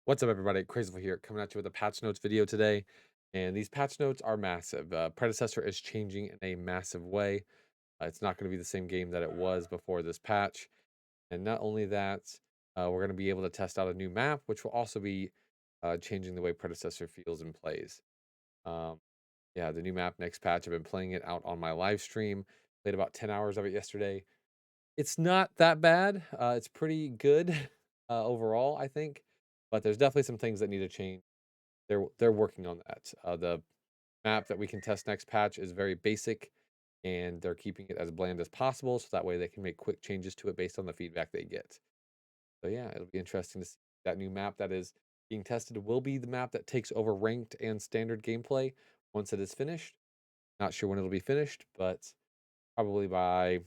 What's up, everybody? Crazyful here, coming at you with a patch notes video today. And these patch notes are massive. Predecessor is changing in a massive way. It's not going to be the same game that it was before this patch. And not only that, we're going to be able to test out a new map, which will also be changing the way Predecessor feels and plays. Um, yeah, the new map next patch. I've been playing it out on my live stream. Played about 10 hours of it yesterday. It's not that bad. It's pretty good overall, I think. But there's definitely some things that need to change. They're working on that. The map that we can test next patch is very basic, and they're keeping it as bland as possible, so that way they can make quick changes to it based on the feedback they get. So yeah, it'll be interesting to see that new map that is being tested will be the map that takes over ranked and standard gameplay once it is finished. Not sure when it'll be finished, but probably by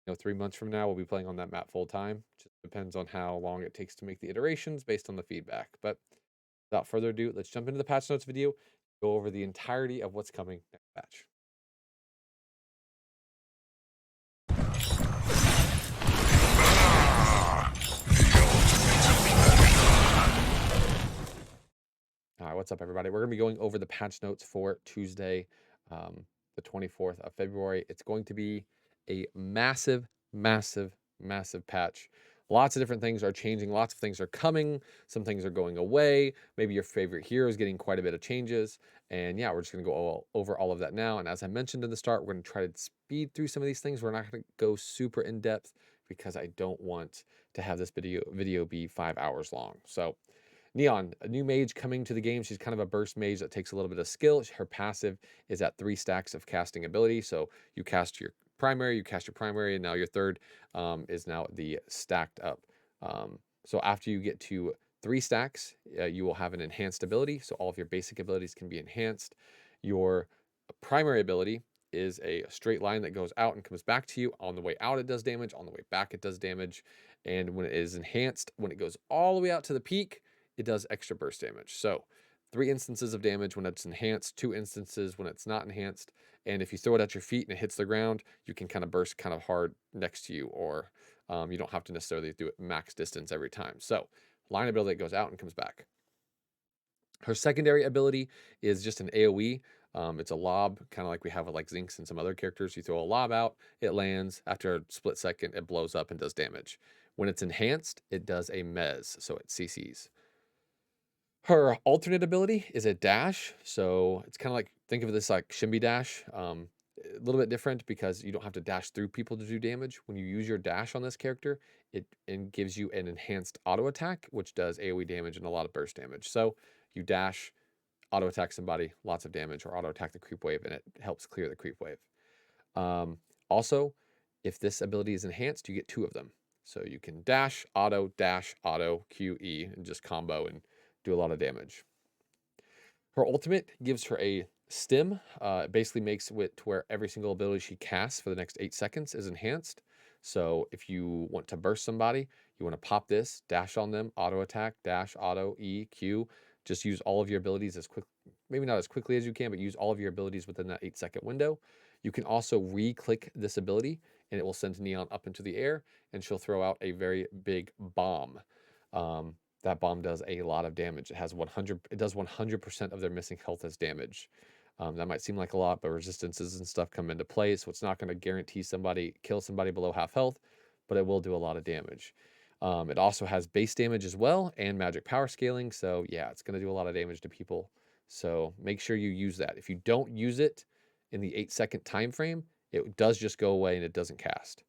3 months from now we'll be playing on that map full time. Just depends on how long it takes to make the iterations based on the feedback. But without further ado, let's jump into the patch notes video, go over the entirety of what's coming next patch. All right, what's up, everybody? We're going to be going over the patch notes for Tuesday, the 24th of February. It's going to be a massive, massive, massive patch. Lots of different things are changing. Lots of things are coming. Some things are going away. Maybe your favorite hero is getting quite a bit of changes. And yeah, we're just going to go over all of that now. And as I mentioned in the start, we're going to try to speed through some of these things. We're not going to go super in depth because I don't want to have this video be 5 hours long. So Neon, a new mage coming to the game. She's kind of a burst mage that takes a little bit of skill. Her passive is at 3 stacks of casting ability. So you cast your primary, and now your third is now the stacked up. So after you get to 3 stacks, you will have an enhanced ability. So all of your basic abilities can be enhanced. Your primary ability is a straight line that goes out and comes back to you. On the way out, it does damage. On the way back, it does damage. And when it is enhanced, when it goes all the way out to the peak, it does extra burst damage. So 3 instances of damage when it's enhanced, 2 instances when it's not enhanced. And if you throw it at your feet and it hits the ground, you can kind of burst kind of hard next to you, or you don't have to necessarily do it max distance every time. So line ability goes out and comes back. Her secondary ability is just an AoE. It's a lob, kind of like we have with like Zinx and some other characters. You throw a lob out, it lands. After a split second, it blows up and does damage. When it's enhanced, it does a mez, so it CCs. Her alternate ability is a dash, so it's kind of like, think of this like shimby dash. A little bit different because you don't have to dash through people to do damage. When you use your dash on this character, it gives you an enhanced auto attack, which does AoE damage and a lot of burst damage. So you dash, auto attack somebody, lots of damage, or auto attack the creep wave, and it helps clear the creep wave. Also, if this ability is enhanced, you get 2 of them. So you can dash, auto, QE, and just combo and do a lot of damage. Her ultimate gives her a stim. It basically makes it to where every single ability she casts for the next 8 seconds is enhanced. So if you want to burst somebody, you want to pop this, dash on them, auto attack, dash, auto, E, Q. Just use all of your abilities as quick, maybe not as quickly as you can, but use all of your abilities within that 8-second window. You can also re-click this ability and it will send Neon up into the air, and she'll throw out a very big bomb. That bomb does a lot of damage. It has 100. It does 100% of their missing health as damage. That might seem like a lot, but resistances and stuff come into play, so it's not going to guarantee kill somebody below half health, but it will do a lot of damage. It also has base damage as well and magic power scaling, so yeah, it's going to do a lot of damage to people. So make sure you use that. If you don't use it in the 8-second time frame, it does just go away and it doesn't cast.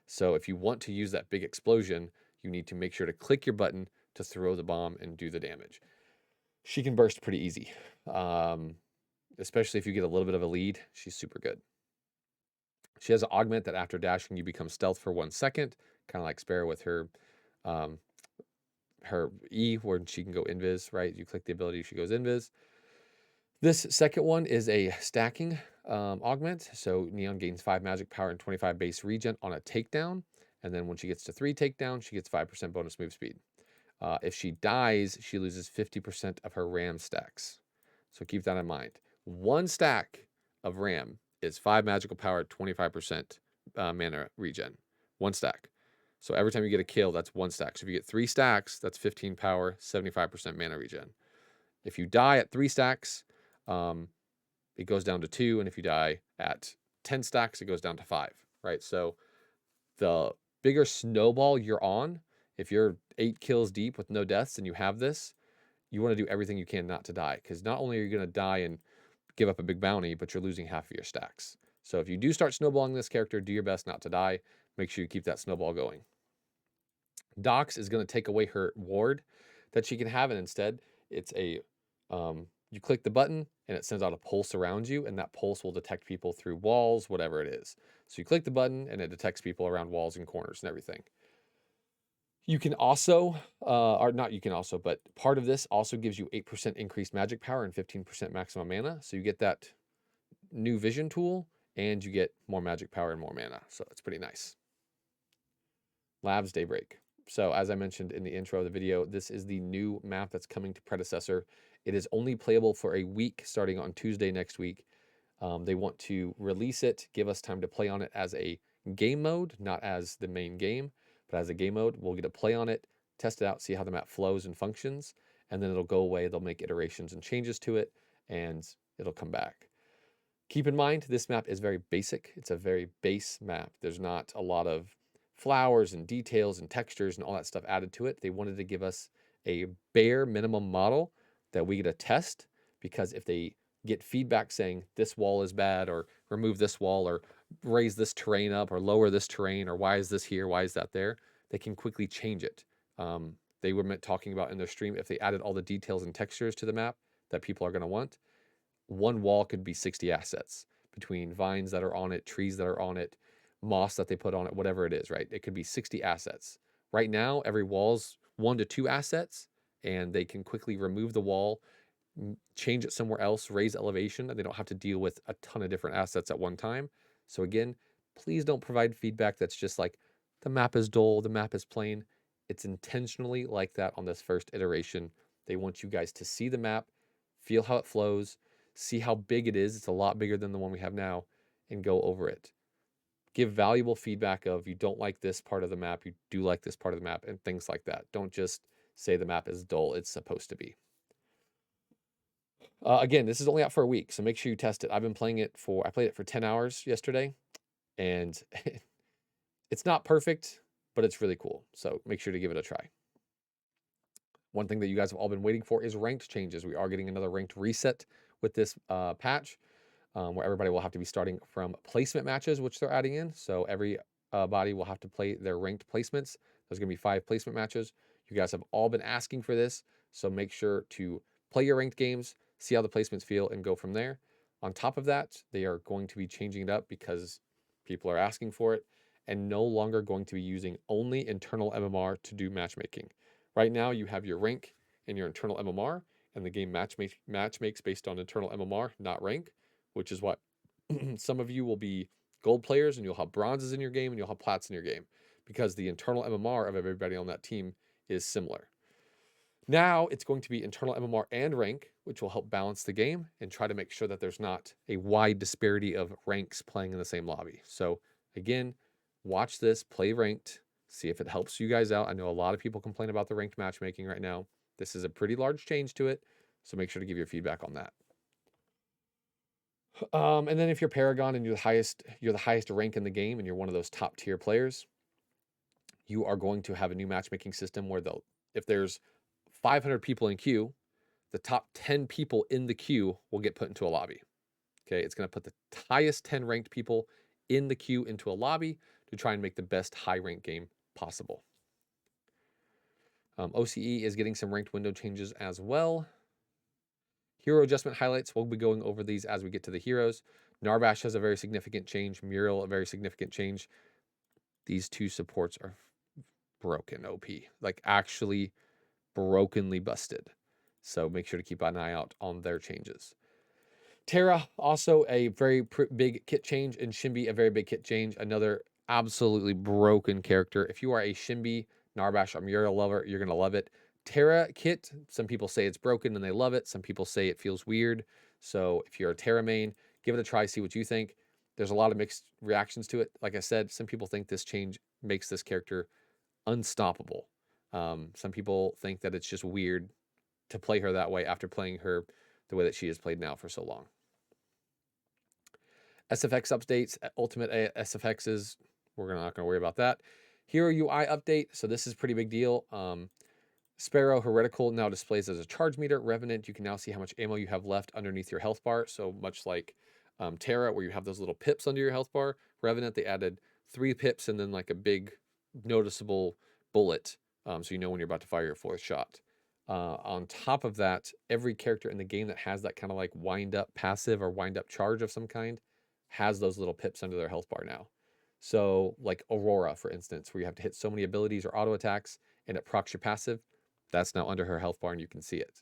So if you want to use that big explosion, you need to make sure to click your button to throw the bomb and do the damage. She can burst pretty easy, especially if you get a little bit of a lead. She's super good. She has an augment that after dashing, you become stealth for 1 second, kind of like Sparrow with um, her E, where she can go invis, right? You click the ability, she goes invis. This second one is a stacking augment. So Neon gains 5 magic power and 25 base regen on a takedown. And then when she gets to 3 takedowns, she gets 5% bonus move speed. If she dies, she loses 50% of her RAM stacks. So keep that in mind. 1 stack of RAM is 5 magical power, 25% mana regen. 1 stack. So every time you get a kill, that's 1 stack. So if you get 3 stacks, that's 15 power, 75% mana regen. If you die at 3 stacks, it goes down to 2, and if you die at 10 stacks, it goes down to 5, right? So the bigger snowball you're on, if you're 8 kills deep with no deaths and you have this, you want to do everything you can not to die, because not only are you going to die and give up a big bounty, but you're losing half of your stacks. So if you do start snowballing this character, do your best not to die. Make sure you keep that snowball going. Dox is going to take away her ward that she can have, and instead it's a you click the button and it sends out a pulse around you, and that pulse will detect people through walls, whatever it is. So you click the button and it detects people around walls and corners and everything. You can also, or not you can also, but part of this also gives you 8% increased magic power and 15% maximum mana. So you get that new vision tool and you get more magic power and more mana. So it's pretty nice. Labs Daybreak. So as I mentioned in the intro of the video, this is the new map that's coming to Predecessor. It is only playable for a week starting on Tuesday next week. They want to release it, give us time to play on it as a game mode, not as the main game, but as a game mode. We'll get to play on it, test it out, see how the map flows and functions, and then it'll go away. They'll make iterations and changes to it, and it'll come back. Keep in mind, this map is very basic. It's a very base map. There's not a lot of flowers and details and textures and all that stuff added to it. They wanted to give us a bare minimum model that we get to test, because if they get feedback saying this wall is bad, or remove this wall, or raise this terrain up, or lower this terrain, or why is this here, why is that there, they can quickly change it. They were talking about in their stream, if they added all the details and textures to the map that people are going to want, one wall could be 60 assets between vines that are on it, trees that are on it, moss that they put on it, whatever it is, right? It could be 60 assets. Right now, every wall's 1 to 2 assets, and they can quickly remove the wall, change it somewhere else, raise elevation, and they don't have to deal with a ton of different assets at one time. So again, please don't provide feedback that's just like, the map is dull, the map is plain. It's intentionally like that on this first iteration. They want you guys to see the map, feel how it flows, see how big it is. It's a lot bigger than the one we have now, and go over it. Give valuable feedback of, you don't like this part of the map, you do like this part of the map, and things like that. Don't just say the map is dull. It's supposed to be. Again, this is only out for a week, so make sure you test it. I played it for 10 hours yesterday, and it's not perfect, but it's really cool. So make sure to give it a try. One thing that you guys have all been waiting for is ranked changes. We are getting another ranked reset with this patch, where everybody will have to be starting from placement matches, which they're adding in. So every body will have to play their ranked placements. There's going to be 5 placement matches. You guys have all been asking for this, so make sure to play your ranked games, see how the placements feel, and go from there. On top of that, they are going to be changing it up because people are asking for it, and no longer going to be using only internal MMR to do matchmaking. Right now, you have your rank and your internal MMR, and the game matchmakes based on internal MMR, not rank, which is what some of you will be gold players, and you'll have bronzes in your game, and you'll have plats in your game, because the internal MMR of everybody on that team is similar. Now it's going to be internal MMR and rank, which will help balance the game and try to make sure that there's not a wide disparity of ranks playing in the same lobby. So again, watch this, play ranked, see if it helps you guys out. I know a lot of people complain about the ranked matchmaking right now. This is a pretty large change to it, so make sure to give your feedback on that. And then if you're Paragon and you're the highest rank in the game, and you're one of those top tier players, you are going to have a new matchmaking system where if there's 500 people in queue, the top 10 people in the queue will get put into a lobby. Okay, it's going to put the highest 10 ranked people in the queue into a lobby to try and make the best high rank game possible. OCE is getting some ranked window changes as well. Hero adjustment highlights, we'll be going over these as we get to the heroes. Narbash has a very significant change. Mural, a very significant change. These 2 supports are broken OP, like actually brokenly busted. So make sure to keep an eye out on their changes. Terra, also a very big kit change, and Shimby, a very big kit change. Another absolutely broken character. If you are a Shimby, Narbash, or Muriel lover, you're going to love it. Terra kit, some people say it's broken and they love it. Some people say it feels weird. So if you're a Terra main, give it a try, see what you think. There's a lot of mixed reactions to it. Like I said, some people think this change makes this character unstoppable. Some people think that it's just weird to play her that way after playing her the way that she is played now for so long. SFX updates, Ultimate SFXs, we're not going to worry about that. Hero UI update, so this is a pretty big deal. Sparrow Heretical now displays as a charge meter. Revenant, you can now see how much ammo you have left underneath your health bar. So much like Terra, where you have those little pips under your health bar. Revenant, they added 3 pips and then like a big noticeable bullet, so you know when you're about to fire your 4th shot. On top of that, every character in the game that has that kind of like wind up passive or wind up charge of some kind has those little pips under their health bar now. So like Aurora, for instance, where you have to hit so many abilities or auto attacks and it procs your passive, that's now under her health bar and you can see it.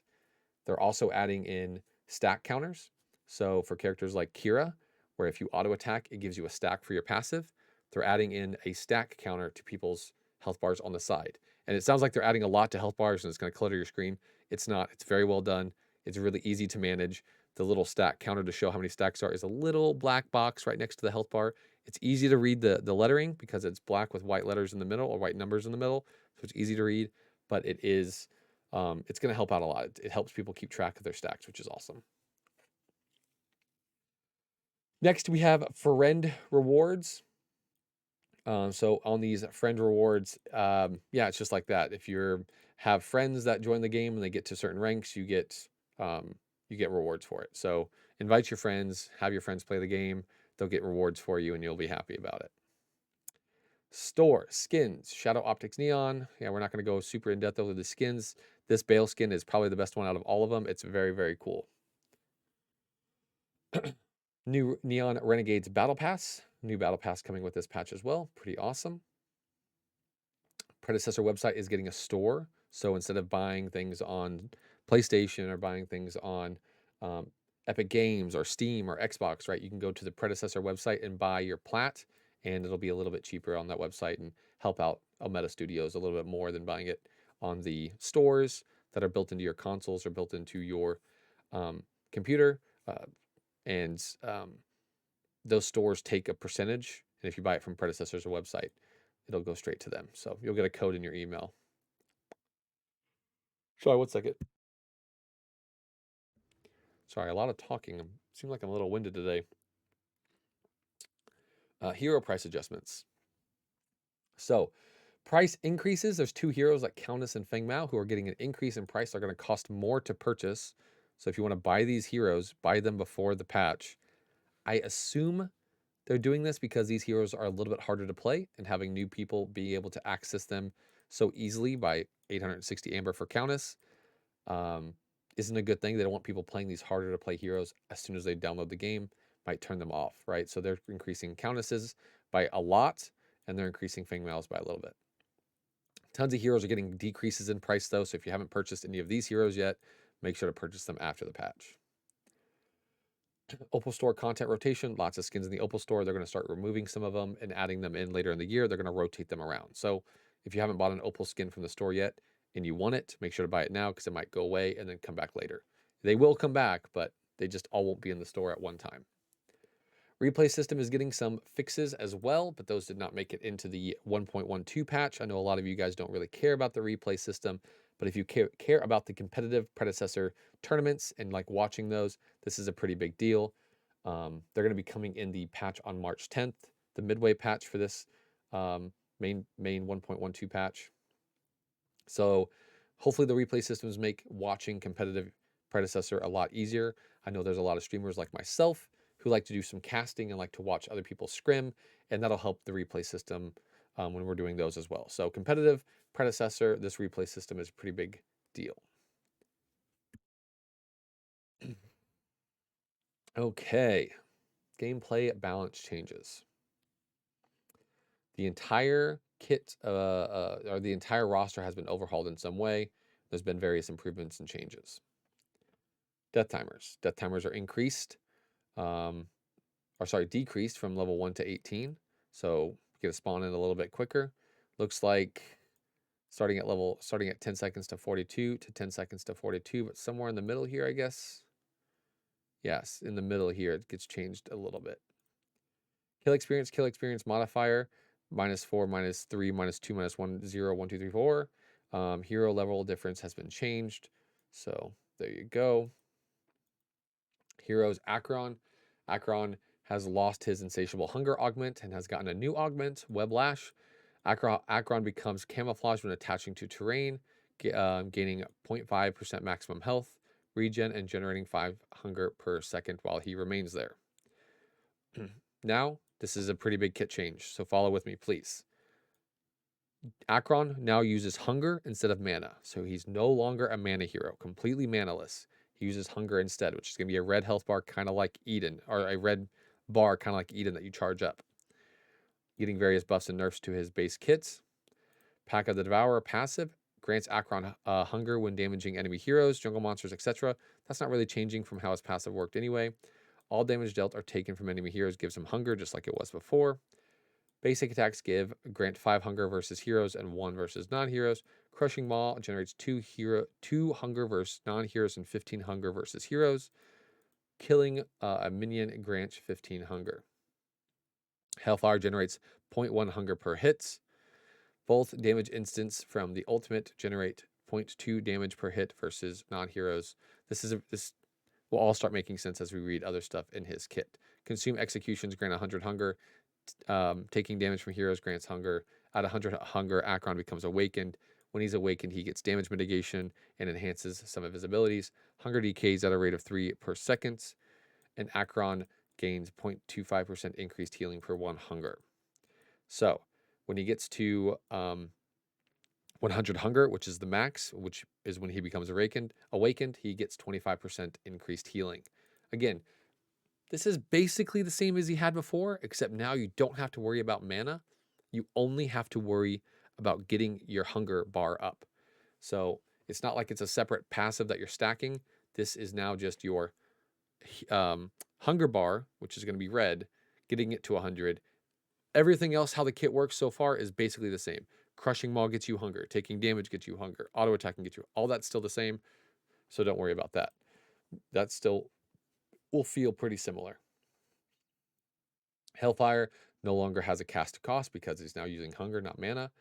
They're also adding in stack counters. So for characters like Kira, where if you auto attack, it gives you a stack for your passive, they're adding in a stack counter to people's health bars on the side. And it sounds like they're adding a lot to health bars and it's going to clutter your screen. It's not. It's very well done. It's really easy to manage. The little stack counter to show how many stacks are is a little black box right next to the health bar. It's easy to read the lettering because it's black with white letters in the middle or white numbers in the middle. So it's easy to read, but it is it's going to help out a lot. It helps people keep track of their stacks, which is awesome. Next, we have friend rewards. So on these friend rewards, yeah, it's just like that. If you have friends that join the game and they get to certain ranks, you get rewards for it. So invite your friends, have your friends play the game. They'll get rewards for you, and you'll be happy about it. Store skins, Shadow Optics Neon. Yeah, we're not going to go super in depth over the skins. This Bale skin is probably the best one out of all of them. It's very, very cool. New Neon Renegades Battle Pass. New Battle Pass coming with this patch as well. Pretty awesome. Predecessor website is getting a store. So instead of buying things on PlayStation or buying things on Epic Games or Steam or Xbox, right? You can go to the predecessor website and buy your plat, and it'll be a little bit cheaper on that website and help out Almeta Studios a little bit more than buying it on the stores that are built into your consoles or built into your computer. And those stores take a percentage, and if you buy it from predecessor's website, it'll go straight to them. So you'll get a code in your email. Sorry, 1 second. Sorry, a lot of talking. Seems like I'm a little winded today. Hero price adjustments. So price increases. There's 2 heroes like Countess and Feng Mao who are getting an increase in price. They're going to cost more to purchase. So if you want to buy these heroes, buy them before the patch. I assume they're doing this because these heroes are a little bit harder to play, and having new people be able to access them so easily by 860 Amber for Countess isn't a good thing. They don't want people playing these harder to play heroes as soon as they download the game, might turn them off, right? So they're increasing Countesses by a lot, and they're increasing Feng Maos by a little bit. Tons of heroes are getting decreases in price though, so if you haven't purchased any of these heroes yet, make sure to purchase them after the patch. Opal Store content rotation, lots of skins in the Opal Store. They're going to start removing some of them and adding them in later in the year. They're going to rotate them around. So if you haven't bought an Opal skin from the store yet and you want it, make sure to buy it now because it might go away and then come back later. They will come back, but they just all won't be in the store at one time. Replay system is getting some fixes as well, but those did not make it into the 1.12 patch. I know a lot of you guys don't really care about the replay system, but if you care about the competitive predecessor tournaments and like watching those, this is a pretty big deal. They're going to be coming in the patch on March 10th, the midway patch for this main 1.12 patch. So hopefully the replay systems make watching competitive predecessor a lot easier. I know there's a lot of streamers like myself who like to do some casting and like to watch other people scrim, and that'll help the replay system when we're doing those as well. So competitive predecessor, this replay system is a pretty big deal. Okay, gameplay balance changes. The entire kit or the entire roster has been overhauled in some way. There's been various improvements and changes. Death timers. Death timers are increased, decreased from level 1 to 18. So get a spawn in a little bit quicker. Looks like starting at 10 seconds to 42 to 10 seconds to 42, but somewhere in the middle here, I guess. Yes, in the middle here, it gets changed a little bit. Kill experience modifier. -4, -3, -2, -1, 0, 1, 2, 3, 4. Hero level difference has been changed. So there you go. Heroes Akron. Akron has lost his insatiable hunger augment and has gotten a new augment, Web Lash. Akron becomes camouflage when attaching to terrain, gaining 0.5% maximum health, regen, and generating 5 hunger per second while he remains there. Now, this is a pretty big kit change, so follow with me, please. Akron now uses hunger instead of mana, so he's no longer a mana hero, completely manaless. He uses hunger instead, which is going to be a red health bar kind of like Eden, or a red bar kind of like Eden that you charge up. Getting various buffs and nerfs to his base kits. Pack of the Devourer passive grants Akron hunger when damaging enemy heroes, jungle monsters, etc. That's not really changing from how his passive worked anyway. All damage dealt are taken from enemy heroes, gives him hunger just like it was before. Basic attacks grant 5 hunger versus heroes and 1 versus non-heroes. Crushing Maul generates 2 hunger versus non-heroes and 15 hunger versus heroes. Killing a minion grants 15 hunger. Hellfire generates 0.1 hunger per hit. Both damage instants from the ultimate generate 0.2 damage per hit versus non-heroes. This will all start making sense as we read other stuff in his kit. Consume executions grant 100 hunger. Taking damage from heroes grants hunger. At 100 hunger, Akron becomes awakened. When he's awakened, he gets damage mitigation and enhances some of his abilities. Hunger decays at a rate of 3 per second, and Akron gains 0.25% increased healing per 1 hunger. So when he gets to 100 hunger, which is the max, which is when he becomes awakened, he gets 25% increased healing. Again, this is basically the same as he had before, except now you don't have to worry about mana. You only have to worry about getting your hunger bar up. So it's not like it's a separate passive that you're stacking. This is now just your hunger bar, which is going to be red, getting it to 100. Everything else, how the kit works so far, is basically the same. Crushing Maul gets you hunger. Taking damage gets you hunger. Auto attacking gets you. All that's still the same. So don't worry about that. That still will feel pretty similar. Hellfire no longer has a cast cost because he's now using hunger, not mana.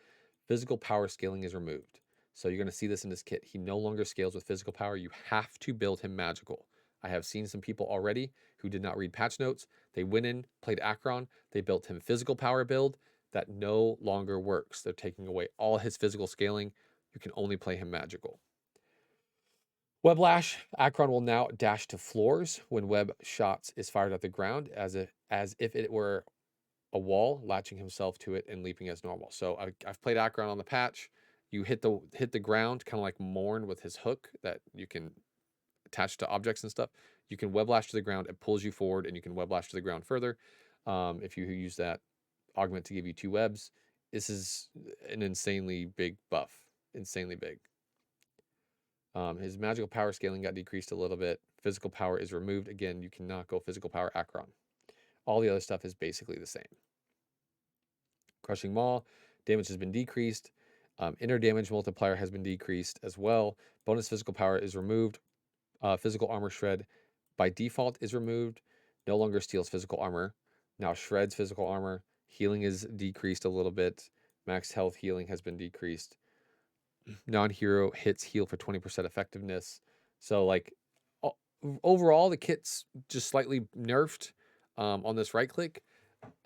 Physical power scaling is removed. So you're going to see this in this kit. He no longer scales with physical power. You have to build him magical. I have seen some people already who did not read patch notes. They went in, played Akron. They built him physical power build. That no longer works. They're taking away all his physical scaling. You can only play him magical. Web Lash, Akron will now dash to floors when web shots is fired at the ground as if it were a wall, latching himself to it and leaping as normal. So I've played Akron on the patch. You hit the ground, kind of like Morn with his hook that you can attach to objects and stuff. You can web lash to the ground. It pulls you forward, and you can web lash to the ground further. If you use that augment to give you 2 webs, this is an insanely big buff. Insanely big. His magical power scaling got decreased a little bit. Physical power is removed. Again, you cannot go physical power Akron. All the other stuff is basically the same. Crushing Maul, damage has been decreased. Inner damage multiplier has been decreased as well. Bonus physical power is removed. Physical armor shred by default is removed. No longer steals physical armor. Now shreds physical armor. Healing is decreased a little bit. Max health healing has been decreased. Non-hero hits heal for 20% effectiveness. So like overall, the kit's just slightly nerfed on this right click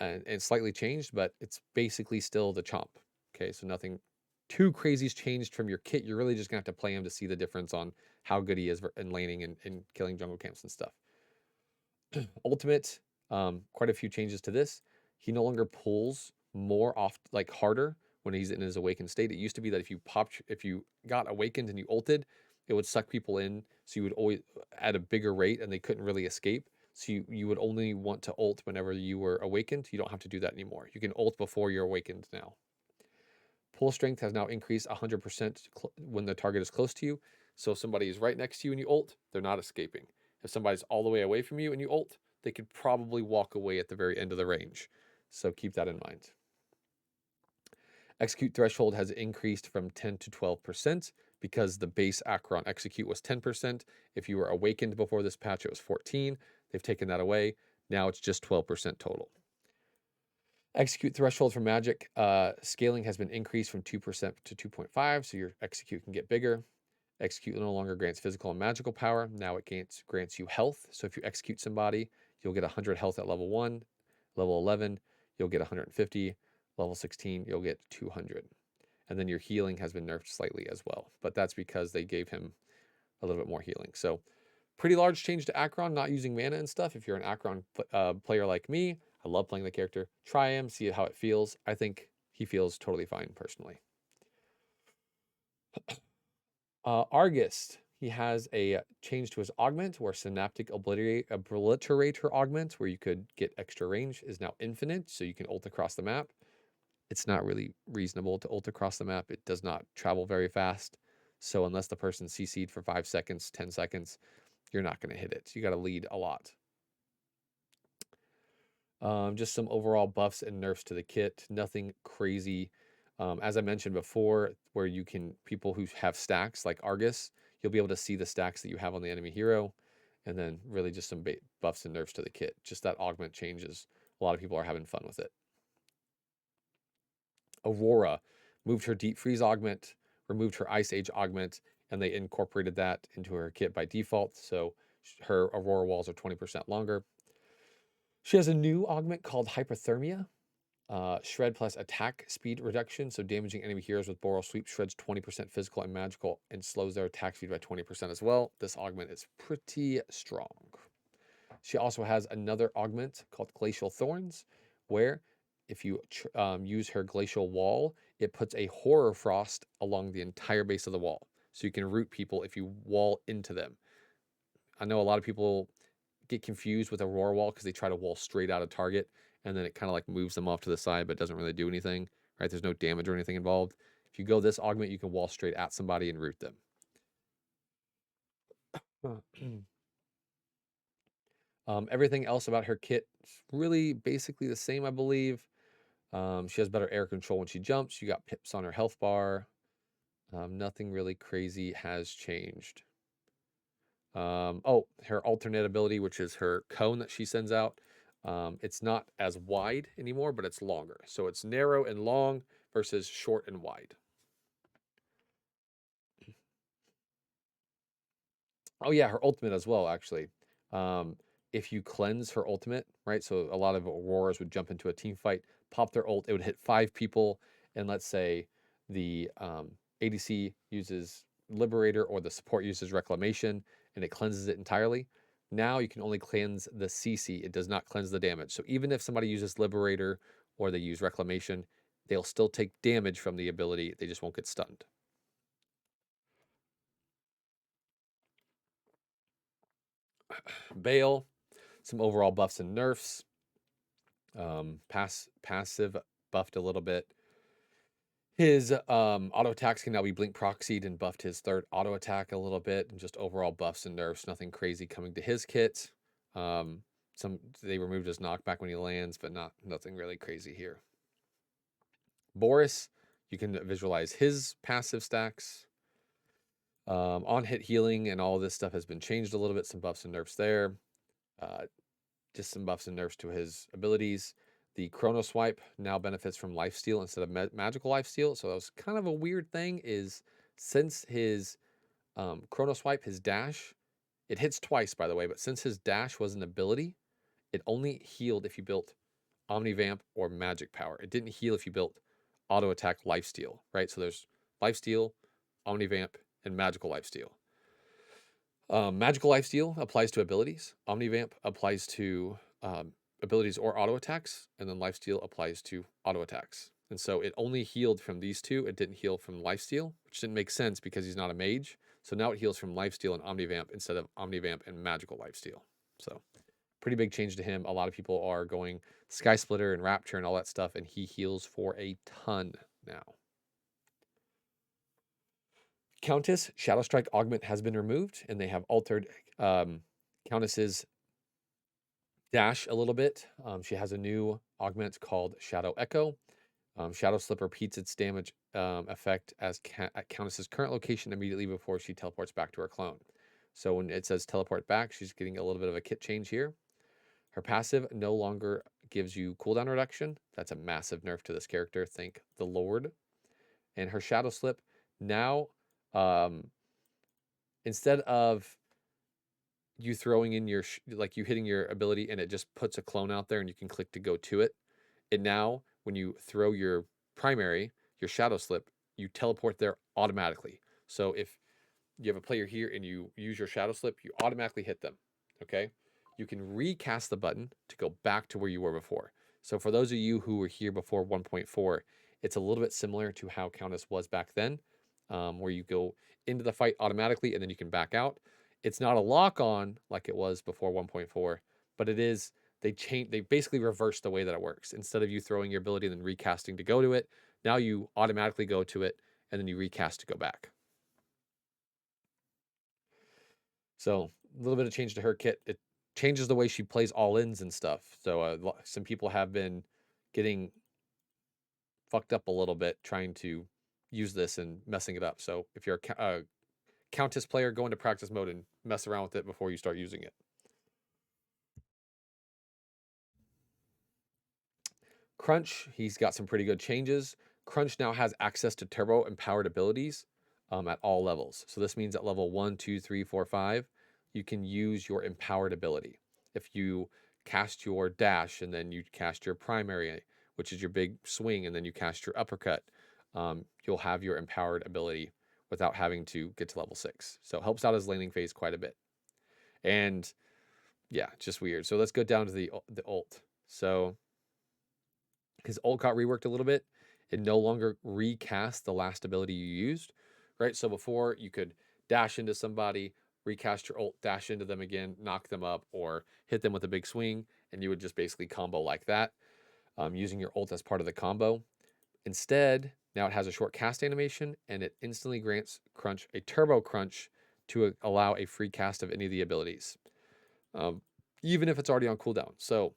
and slightly changed, but it's basically still the chomp. Okay, so nothing too crazy's changed from your kit. You're really just gonna have to play him to see the difference on how good he is in laning and killing jungle camps and stuff. Ultimate, quite a few changes to this. He no longer pulls more off, like harder when he's in his awakened state. It used to be that if you got awakened and you ulted, it would suck people in, so you would always at a bigger rate and they couldn't really escape. So you would only want to ult whenever you were awakened. You don't have to do that anymore. You can ult before you're awakened now. Pull strength has now increased 100% when the target is close to you. So if somebody is right next to you and you ult, they're not escaping. If somebody's all the way away from you and you ult, they could probably walk away at the very end of the range. So keep that in mind. Execute threshold has increased from 10 to 12% because the base Akron execute was 10%. If you were awakened before this patch, it was 14. They've taken that away. Now it's just 12% total. Execute threshold for magic scaling has been increased from 2% to 2.5, so your execute can get bigger. Execute no longer grants physical and magical power. Now it grants you health. So if you execute somebody, you'll get 100 health at level 1. Level 11, you'll get 150. Level 16, you'll get 200. And then your healing has been nerfed slightly as well. But that's because they gave him a little bit more healing. So pretty large change to Akron, not using mana and stuff. If you're an Akron player like me, I love playing the character. Try him, see how it feels. I think he feels totally fine personally. Argus, he has a change to his augment where Synaptic Obliterator augment, where you could get extra range, is now infinite, so you can ult across the map. It's not really reasonable to ult across the map. It does not travel very fast. So unless the person CC'd for 5 seconds, 10 seconds, you're not going to hit it. You got to lead a lot. Just some overall buffs and nerfs to the kit. Nothing crazy. As I mentioned before, where you can, people who have stacks like Argus, you'll be able to see the stacks that you have on the enemy hero. And then really just some buffs and nerfs to the kit. Just that augment changes. A lot of people are having fun with it. Aurora moved her Deep Freeze augment, removed her Ice Age augment, and they incorporated that into her kit by default. So her Aurora walls are 20% longer. She has a new augment called Hypothermia. Shred plus attack speed reduction. So damaging enemy heroes with Boral Sweep shreds 20% physical and magical and slows their attack speed by 20% as well. This augment is pretty strong. She also has another augment called Glacial Thorns, where if you use her Glacial Wall, it puts a Horror Frost along the entire base of the wall. So you can root people if you wall into them. I know a lot of people get confused with a Roar Wall because they try to wall straight out of target, and then it kind of like moves them off to the side, but doesn't really do anything, right? There's no damage or anything involved. If you go this augment, you can wall straight at somebody and root them. Everything else about her kit is really basically the same, I believe. She has better air control when she jumps. You got pips on her health bar. Nothing really crazy has changed. Oh, her alternate ability, which is her cone that she sends out. It's not as wide anymore, but it's longer. So it's narrow and long versus short and wide. Oh yeah, her ultimate as well, actually. If you cleanse her ultimate, right? So a lot of Auroras would jump into a team fight, pop their ult, it would hit 5 people, and let's say the ADC uses Liberator or the support uses Reclamation, and it cleanses it entirely. Now you can only cleanse the CC. It does not cleanse the damage. So even if somebody uses Liberator or they use Reclamation, they'll still take damage from the ability. They just won't get stunned. Bale, some overall buffs and nerfs. Passive buffed a little bit. His auto attacks can now be blink proxied and buffed his third auto attack a little bit, and just overall buffs and nerfs. Nothing crazy coming to his kit. They removed his knockback when he lands, but nothing really crazy here. Boris, you can visualize his passive stacks. On hit healing and all this stuff has been changed a little bit. Some buffs and nerfs there. Just some buffs and nerfs to his abilities. The Chrono Swipe now benefits from lifesteal instead of magical lifesteal. So that was kind of a weird thing, is since his Chrono Swipe, his dash, it hits twice, by the way, but since his dash was an ability, it only healed if you built Omnivamp or Magic Power. It didn't heal if you built Auto Attack Lifesteal, right? So there's Lifesteal, Omnivamp, and Magical Lifesteal. Magical Lifesteal applies to abilities. Omnivamp applies to abilities or auto attacks, and then Lifesteal applies to auto attacks. And so it only healed from these two. It didn't heal from Lifesteal, which didn't make sense because he's not a mage. So now it heals from Lifesteal and Omnivamp instead of Omnivamp and Magical Lifesteal. So pretty big change to him. A lot of people are going Sky Splitter and Rapture and all that stuff, and he heals for a ton now. Countess Shadow Strike augment has been removed, and they have altered Countess's dash a little bit. She has a new augment called Shadow Echo. Shadow Slip repeats its damage effect at Countess's current location immediately before she teleports back to her clone. So when it says teleport back, she's getting a little bit of a kit change here. Her passive no longer gives you cooldown reduction. That's a massive nerf to this character. Thank the Lord. And her Shadow Slip now, instead of you throwing in your like you hitting your ability and it just puts a clone out there and you can click to go to it. It now, when you throw your primary, your Shadow Slip, you teleport there automatically. So if you have a player here and you use your Shadow Slip, you automatically hit them. Okay, you can recast the button to go back to where you were before. So for those of you who were here before 1.4, it's a little bit similar to how Countess was back then, where you go into the fight automatically and then you can back out. It's not a lock on like it was before 1.4, but it is. They basically reverse the way that it works. Instead of you throwing your ability and then recasting to go to it, now you automatically go to it and then you recast to go back. So a little bit of change to her kit. It changes the way she plays all ins and stuff. So some people have been getting fucked up a little bit trying to use this and messing it up. So if you're a Countess player, go into practice mode and mess around with it before you start using it. Crunch, he's got some pretty good changes. Crunch now has access to turbo empowered abilities at all levels. So this means at level 1, 2, 3, 4, 5, you can use your empowered ability. If you cast your dash and then you cast your primary, which is your big swing, and then you cast your uppercut, you'll have your empowered ability without having to get to level 6. So it helps out his laning phase quite a bit. And yeah, just weird. So let's go down to the ult. So his ult got reworked a little bit. It no longer recasts the last ability you used, right? So before you could dash into somebody, recast your ult, dash into them again, knock them up, or hit them with a big swing, and you would just basically combo like that, using your ult as part of the combo. Instead, now it has a short cast animation, and it instantly grants Crunch a turbo crunch to allow a free cast of any of the abilities, even if it's already on cooldown. So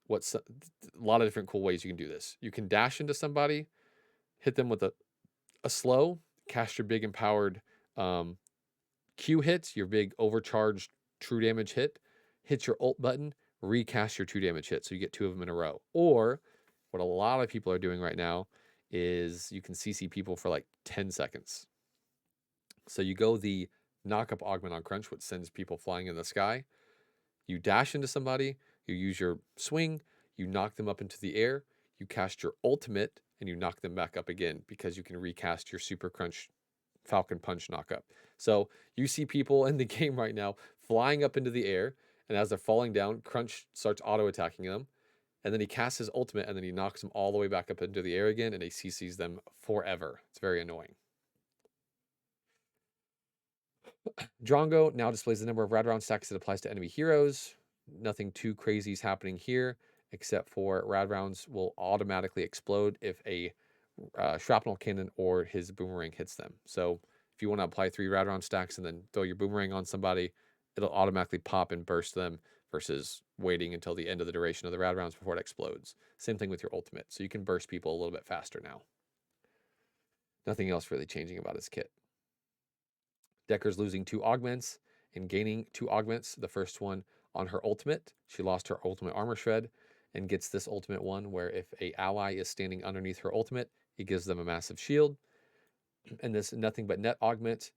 what's a lot of different cool ways you can do this. You can dash into somebody, hit them with a slow, cast your big empowered Q hit, your big overcharged true damage hit your ult button, recast your 2 damage hit. So you get 2 of them in a row. Or what a lot of people are doing right now is you can CC people for like 10 seconds. So you go the knock up augment on Crunch, which sends people flying in the sky. You dash into somebody, you use your swing, you knock them up into the air, you cast your ultimate, and you knock them back up again because you can recast your Super Crunch Falcon Punch knockup. So you see people in the game right now flying up into the air, and as they're falling down, Crunch starts auto attacking them, and then he casts his ultimate, and then he knocks them all the way back up into the air again, and he CCs them forever. It's very annoying. Drongo now displays the number of rad round stacks that applies to enemy heroes. Nothing too crazy is happening here, except for rad rounds will automatically explode if a shrapnel cannon or his boomerang hits them. So if you want to apply 3 rad round stacks and then throw your boomerang on somebody, it'll automatically pop and burst them versus waiting until the end of the duration of the rad rounds before it explodes. Same thing with your ultimate. So you can burst people a little bit faster now. Nothing else really changing about his kit. Decker's losing 2 augments and gaining 2 augments. The first one on her ultimate. She lost her ultimate armor shred and gets this ultimate one where if a ally is standing underneath her ultimate, it gives them a massive shield. And this nothing but net augment,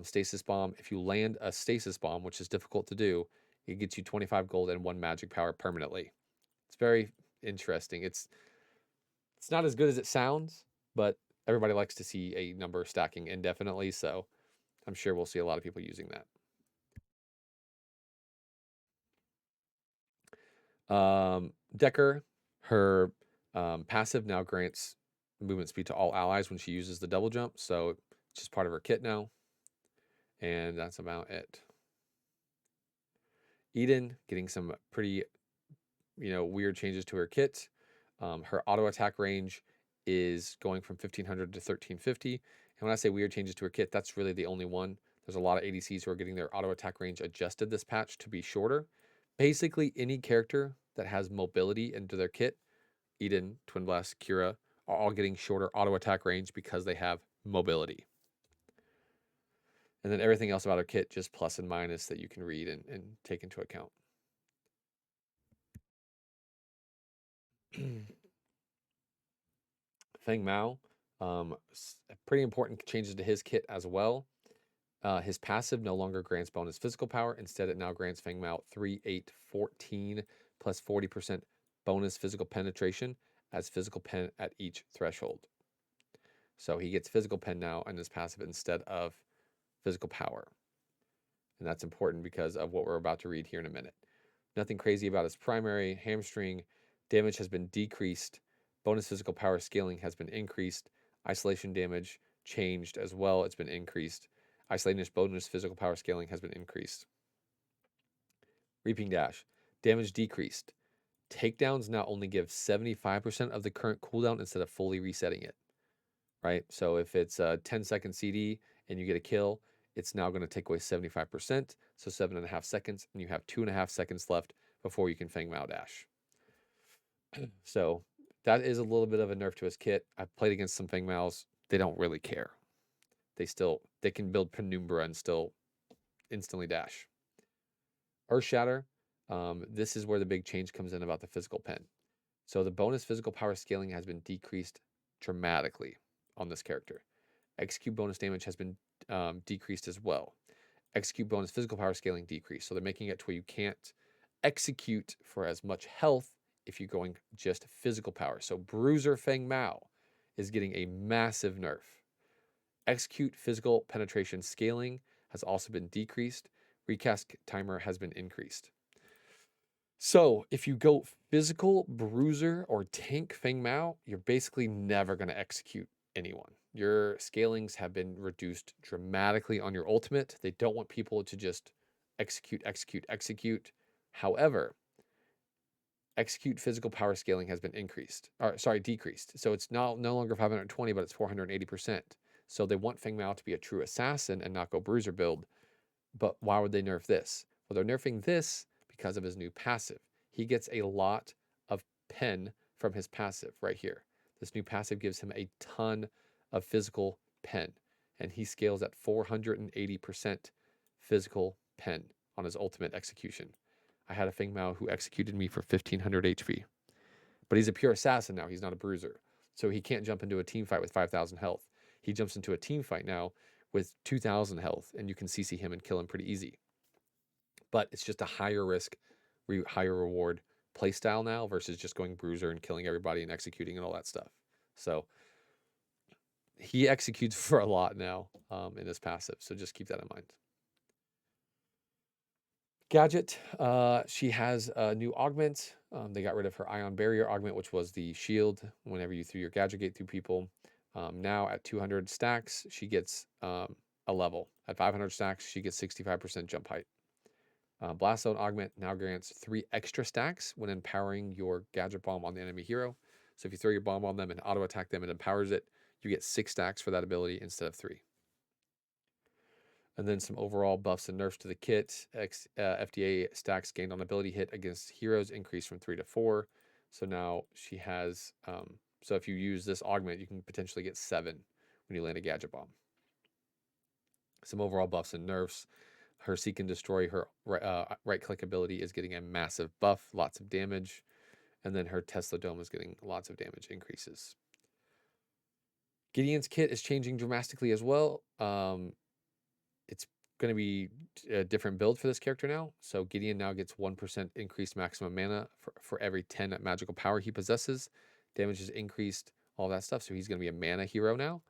stasis bomb. If you land a stasis bomb, which is difficult to do, it gets you 25 gold and 1 magic power permanently. It's very interesting. It's not as good as it sounds, but everybody likes to see a number stacking indefinitely, so I'm sure we'll see a lot of people using that. Decker, her passive now grants movement speed to all allies when she uses the double jump, so it's just part of her kit now. And that's about it. Eden getting some pretty, weird changes to her kit. Her auto attack range is going from 1500 to 1350. And when I say weird changes to her kit, that's really the only one. There's a lot of ADCs who are getting their auto attack range adjusted this patch to be shorter. Basically, any character that has mobility into their kit, Eden, Twin Blast, Kira, are all getting shorter auto attack range because they have mobility. And then everything else about her kit, just plus and minus that you can read and take into account. Feng Mao, pretty important changes to his kit as well. His passive no longer grants bonus physical power. Instead, it now grants Feng Mao 3, 8, 14 plus 40% bonus physical penetration as physical pen at each threshold. So he gets physical pen now in his passive instead of physical power. And that's important because of what we're about to read here in a minute. Nothing crazy about his primary. Hamstring damage has been decreased. Bonus physical power scaling has been increased. Isolation damage changed as well. It's been increased. Isolating bonus physical power scaling has been increased. Reaping Dash. Damage decreased. Takedowns now only give 75% of the current cooldown instead of fully resetting it. Right? So if it's a 10-second CD and you get a kill, it's now going to take away 75%. So 7.5 seconds, and you have 2.5 seconds left before you can Feng Mao Dash. So that is a little bit of a nerf to his kit. I've played against some Feng Maos. They don't really care. They can build Penumbra and still instantly dash. Earth Shatter, this is where the big change comes in about the physical pen. So the bonus physical power scaling has been decreased dramatically on this character. Execute bonus damage has been decreased as well. Execute bonus physical power scaling decreased. So they're making it to where you can't execute for as much health if you're going just physical power. So Bruiser Feng Mao is getting a massive nerf. Execute physical penetration scaling has also been decreased. Recast timer has been increased. So if you go physical Bruiser or tank Feng Mao, you're basically never going to execute anyone. Your scalings have been reduced dramatically on your ultimate. They don't want people to just execute, execute, execute. However, execute physical power scaling has been decreased. So it's now no longer 520, but it's 480%. So they want Feng Mao to be a true assassin and not go Bruiser build. But why would they nerf this? Well, they're nerfing this because of his new passive. He gets a lot of pen from his passive right here. This new passive gives him a ton of physical pen, and he scales at 480% physical pen on his ultimate execution. I had a Feng Mao who executed me for 1500 HP, but he's a pure assassin now. He's not a bruiser, so he can't jump into a team fight with 5,000 health. He jumps into a team fight now with 2,000 health, and you can CC him and kill him pretty easy. But it's just a higher risk, higher reward playstyle now versus just going bruiser and killing everybody and executing and all that stuff. So he executes for a lot now in his passive. So just keep that in mind. Gadget, she has a new augment. They got rid of her Ion Barrier augment, which was the shield whenever you threw your Gadget Gate through people. Now at 200 stacks, she gets a level. At 500 stacks, she gets 65% jump height. Blast Zone Augment now grants 3 extra stacks when empowering your Gadget Bomb on the enemy hero. So if you throw your bomb on them and auto attack them and empowers it, you get 6 stacks for that ability instead of 3. And then some overall buffs and nerfs to the kit. FDA stacks gained on ability hit against heroes increased from 3 to 4. So now she has, so if you use this augment, you can potentially get 7 when you land a Gadget Bomb. Some overall buffs and nerfs. Her Seek and Destroy, her right click ability is getting a massive buff, lots of damage. And then her Tesla Dome is getting lots of damage increases. Gideon's kit is changing dramatically as well. It's going to be a different build for this character now. So Gideon now gets 1% increased maximum mana for every 10 magical power he possesses. Damage is increased, all that stuff. So he's going to be a mana hero now.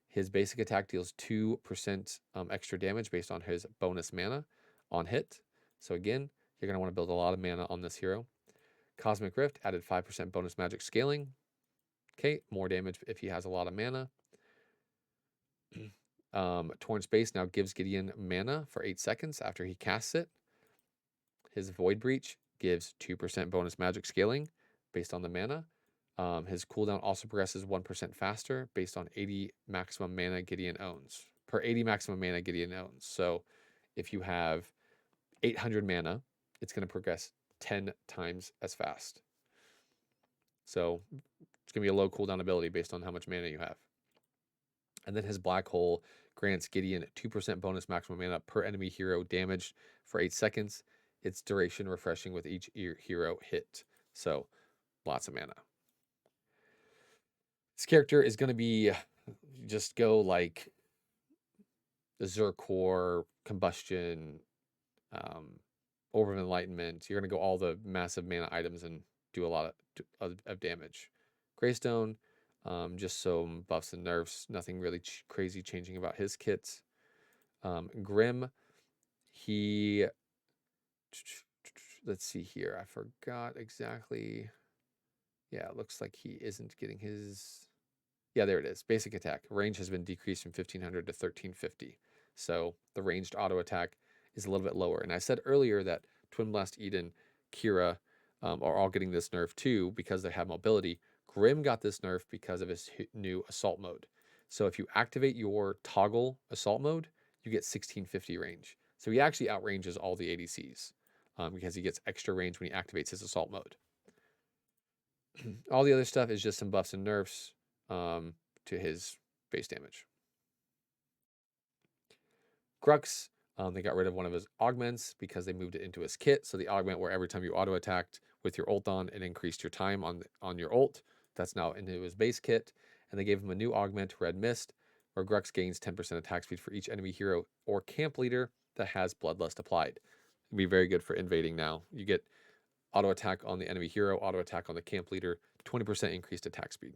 His basic attack deals 2% extra damage based on his bonus mana on hit. So again, you're going to want to build a lot of mana on this hero. Cosmic Rift added 5% bonus magic scaling. Okay, more damage if he has a lot of mana. Torn Space now gives Gideon mana for 8 seconds after he casts it. His Void Breach gives 2% bonus magic scaling based on the mana. His cooldown also progresses 1% faster based on 80 maximum mana Gideon owns. Per 80 maximum mana Gideon owns. So if you have 800 mana, it's going to progress 10 times as fast. So it's going to be a low cooldown ability based on how much mana you have. And then his Black Hole grants Gideon 2% bonus maximum mana per enemy hero damaged for 8 seconds. Its duration refreshing with each hero hit. So lots of mana. This character is going to be just go like the Zerkor, Combustion, Orb of Enlightenment. You're going to go all the massive mana items and do a lot of damage. Greystone, just some buffs and nerfs. Nothing really crazy changing about his kits. Grim, he... Let's see here. I forgot exactly. Yeah, it looks like he isn't getting his... Yeah, there it is. Basic attack. Range has been decreased from 1500 to 1350. So the ranged auto attack is a little bit lower. And I said earlier that Twin Blast Eden, Kira are all getting this nerf too because they have mobility. Grim got this nerf because of his new assault mode. So if you activate your toggle assault mode, you get 1650 range. So he actually outranges all the ADCs because he gets extra range when he activates his assault mode. All the other stuff is just some buffs and nerfs to his base damage. Grux, they got rid of one of his augments because they moved it into his kit. So the augment where every time you auto attacked with your ult on, it increased your time on your ult. That's now into his base kit. And they gave him a new augment, Red Mist, where Grux gains 10% attack speed for each enemy hero or camp leader that has Bloodlust applied. It'll be very good for invading now. You get auto attack on the enemy hero, auto attack on the camp leader, 20% increased attack speed.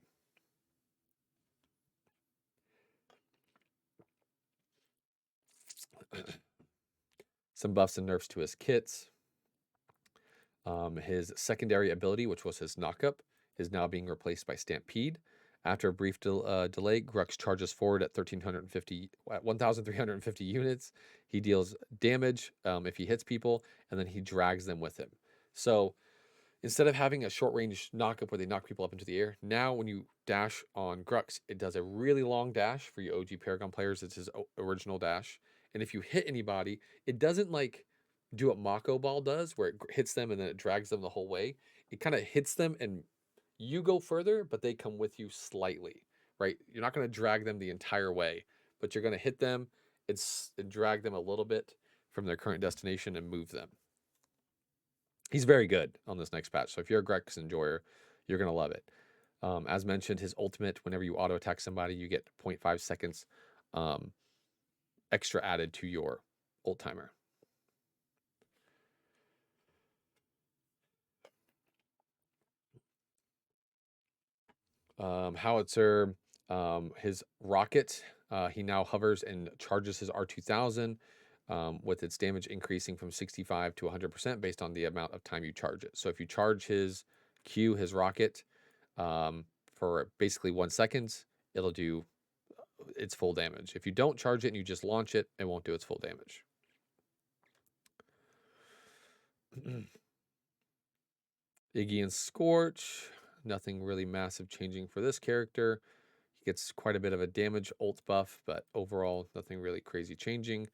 Some buffs and nerfs to his kits. His secondary ability, which was his knockup, is now being replaced by Stampede. After a brief delay, Grux charges forward at 1,350 units. He deals damage if he hits people, and then he drags them with him. So instead of having a short range knockup where they knock people up into the air, now when you dash on Grux, it does a really long dash. For you OG Paragon players, it's his original dash. And if you hit anybody, it doesn't like do what Mako Ball does, where it hits them and then it drags them the whole way. It kind of hits them and you go further, but they come with you slightly, right? You're not going to drag them the entire way, but you're going to hit them and drag them a little bit from their current destination and move them. He's very good on this next patch. So if you're a Grux enjoyer, you're going to love it. As mentioned, his ultimate, whenever you auto attack somebody, you get 0.5 seconds extra added to your ult timer. Howitzer, his rocket, he now hovers and charges his R2000 with its damage increasing from 65 to 100% based on the amount of time you charge it. So if you charge his Q, his rocket, for basically 1 second, it'll do its full damage. If you don't charge it and you just launch it, it won't do its full damage. Iggy and Scorch, nothing really massive changing for this character. He gets quite a bit of a damage ult buff, but overall, nothing really crazy changing.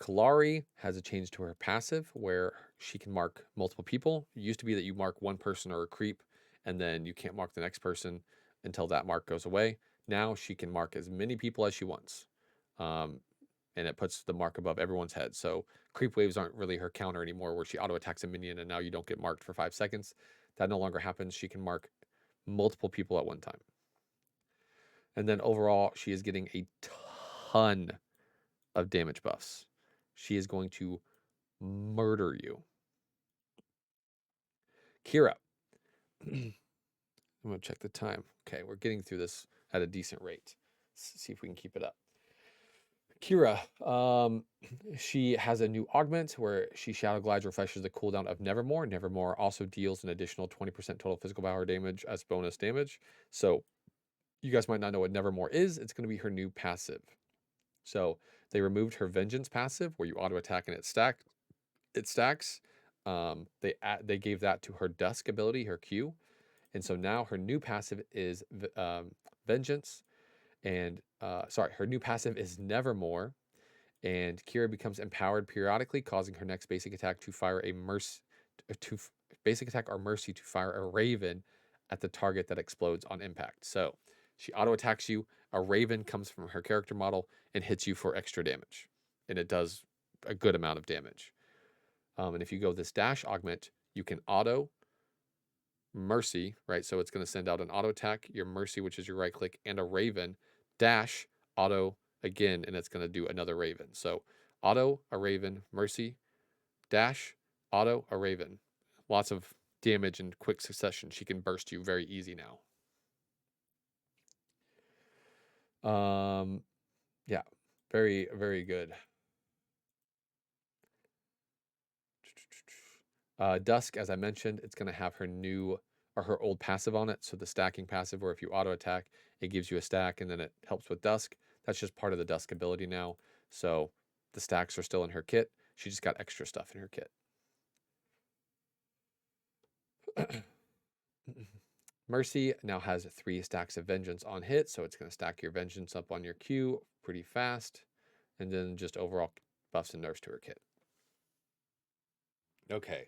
Kalari has a change to her passive where she can mark multiple people. It used to be that you mark one person or a creep, and then you can't mark the next person until that mark goes away. Now she can mark as many people as she wants. And it puts the mark above everyone's head. So creep waves aren't really her counter anymore, where she auto attacks a minion and now you don't get marked for 5 seconds. That no longer happens. She can mark multiple people at one time. And then overall, she is getting a ton of damage buffs. She is going to murder you. Kira. I'm going to check the time. Okay, we're getting through this at a decent rate. Let's see if we can keep it up. Kira, she has a new augment where she Shadow Glides refreshes the cooldown of Nevermore. Nevermore also deals an additional 20% total physical power damage as bonus damage. So you guys might not know what Nevermore is. It's going to be her new passive. So they removed her Vengeance passive where you auto attack and it stacks. They gave that to her Dusk ability, her Q. And so now her new passive is Vengeance. And her new passive is Nevermore, and Kira becomes empowered periodically, causing her next basic attack to fire a basic attack or mercy to fire a raven at the target that explodes on impact. So she auto attacks you. A raven comes from her character model and hits you for extra damage, and it does a good amount of damage. And if you go this dash augment, you can auto Mercy, right? So it's going to send out an auto attack, your Mercy, which is your right click, and a Raven, dash, auto again, and it's going to do another Raven. So auto, a Raven, Mercy, dash, auto, a Raven. Lots of damage in quick succession. She can burst you very easy now. Yeah, very, very good. Dusk, as I mentioned, it's going to have her new or her old passive on it. So the stacking passive, where if you auto attack, it gives you a stack and then it helps with Dusk. That's just part of the Dusk ability now. So the stacks are still in her kit. She just got extra stuff in her kit. Mercy now has 3 stacks of Vengeance on hit, so it's going to stack your Vengeance up on your Q pretty fast, and then just overall buffs and nerfs to her kit. Okay,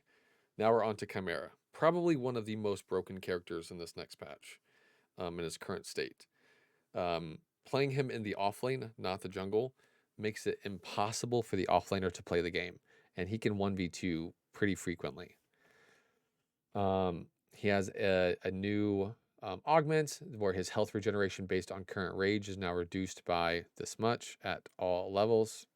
now we're on to Chimera. Probably one of the most broken characters in this next patch, in his current state. Playing him in the offlane, not the jungle, makes it impossible for the offlaner to play the game, and he can 1v2 pretty frequently. He has a new augment where his health regeneration based on current rage is now reduced by this much at all levels.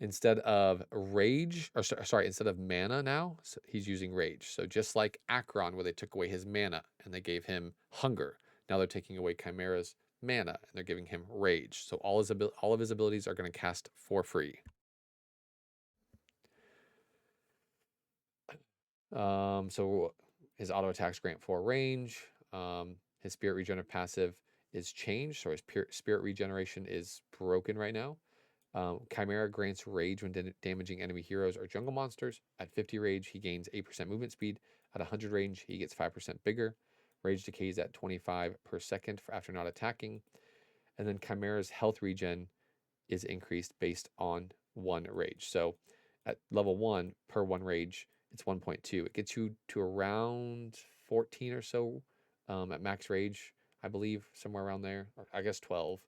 Instead of rage, or sorry, instead of mana now, so he's using rage. So just like Akron, where they took away his mana and they gave him hunger, now they're taking away Chimera's mana and they're giving him rage. So all of his abilities are going to cast for free. So his auto attacks grant 4 range. His spirit regenerative passive is changed, so his spirit regeneration is broken right now. Chimera grants rage when damaging enemy heroes or jungle monsters. At 50 rage, he gains 8% movement speed. At 100 range, he gets 5% bigger. Rage decays at 25 per second after not attacking. And then Chimera's health regen is increased based on 1 rage. So at level 1, per 1 rage, it's 1.2. It gets you to around 14 or so at max rage, I believe, somewhere around there. Or I guess 12.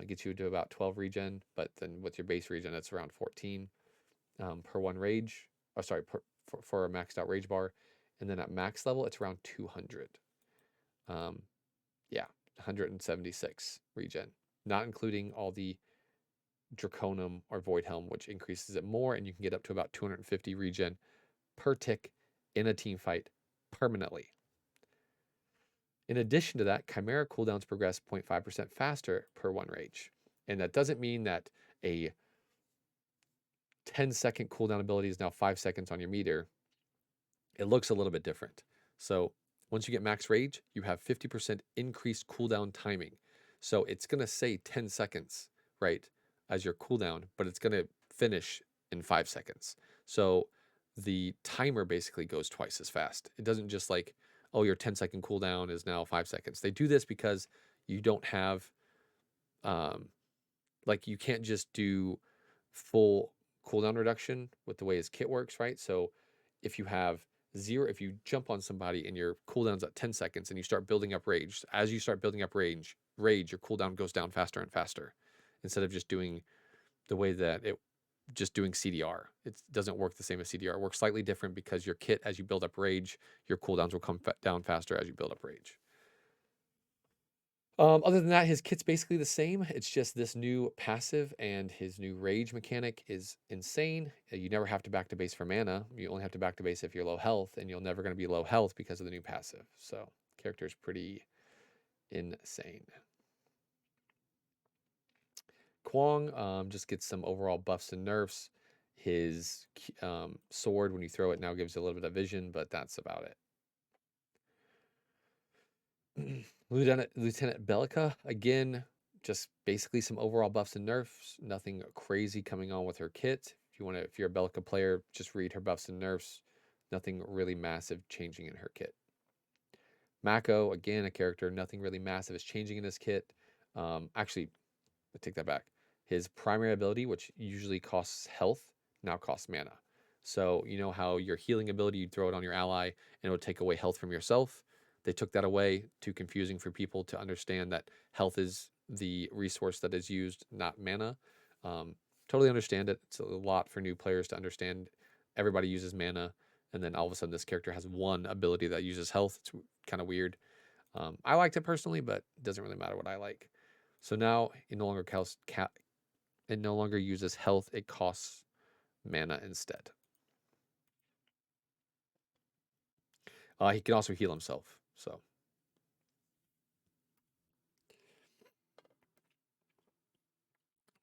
It gets you to about 12 regen, but then with your base regen, it's around 14 per 1 rage. Oh, sorry, for a maxed out rage bar. And then at max level, it's around 200. Yeah, 176 regen, not including all the Draconum or Void Helm, which increases it more, and you can get up to about 250 regen per tick in a team fight permanently. In addition to that, Chimera cooldowns progress 0.5% faster per 1 rage. And that doesn't mean that a 10-second cooldown ability is now 5 seconds on your meter. It looks a little bit different. So once you get max rage, you have 50% increased cooldown timing. So it's going to say 10 seconds, right, as your cooldown, but it's going to finish in 5 seconds. So the timer basically goes twice as fast. It doesn't just like, oh, your 10-second cooldown is now 5 seconds. They do this because you don't have, like, you can't just do full cooldown reduction with the way his kit works, right? So if you have if you jump on somebody and your cooldown's at 10 seconds and you start building up rage, as you start building up rage, your cooldown goes down faster and faster instead of just doing the way that it just doing CDR. It doesn't work the same as CDR. It works slightly different because your kit, as you build up rage, your cooldowns will come down faster as you build up rage. Other than that, his kit's basically the same. It's just this new passive and his new rage mechanic is insane. You never have to back to base for mana. You only have to back to base if you're low health, and you're never going to be low health because of the new passive. So, character's pretty insane. Kwong just gets some overall buffs and nerfs. His sword, when you throw it, now gives you a little bit of vision, but that's about it. Lieutenant Bellica, again, just basically some overall buffs and nerfs. Nothing crazy coming on with her kit. If you're a Bellica player, just read her buffs and nerfs. Nothing really massive changing in her kit. Mako, again, a character, nothing really massive is changing in his kit. Actually, I take that back. His primary ability, which usually costs health, now costs mana. So you know how your healing ability, you'd throw it on your ally and it would take away health from yourself. They took that away, too confusing for people to understand that health is the resource that is used, not mana. Totally understand it. It's a lot for new players to understand. Everybody uses mana. and then all of a sudden this character has one ability that uses health. It's kind of weird. I liked it personally, but it doesn't really matter what I like. So now it no longer uses health. It costs mana instead. He can also heal himself. So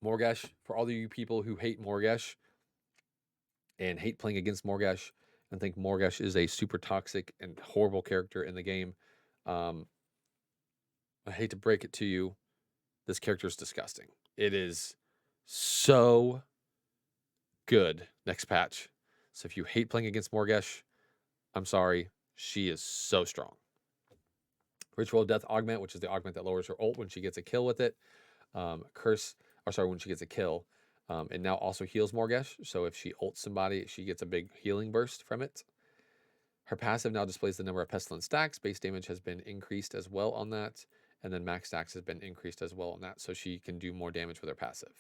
Morgesh, for all of you people who hate Morgesh and hate playing against Morgesh and think Morgesh is a super toxic and horrible character in the game, um, I hate to break it to you, this character is disgusting. It is so good next patch. So if you hate playing against Morgesh, I'm sorry. She is so strong. Ritual Death Augment, which is the augment that lowers her ult when she gets a kill with it. When she gets a kill. It now also heals Morgesh. So if she ults somebody, she gets a big healing burst from it. Her passive now displays the number of Pestilence stacks. Base damage has been increased as well on that. And then max stacks has been increased as well on that. So she can do more damage with her passive.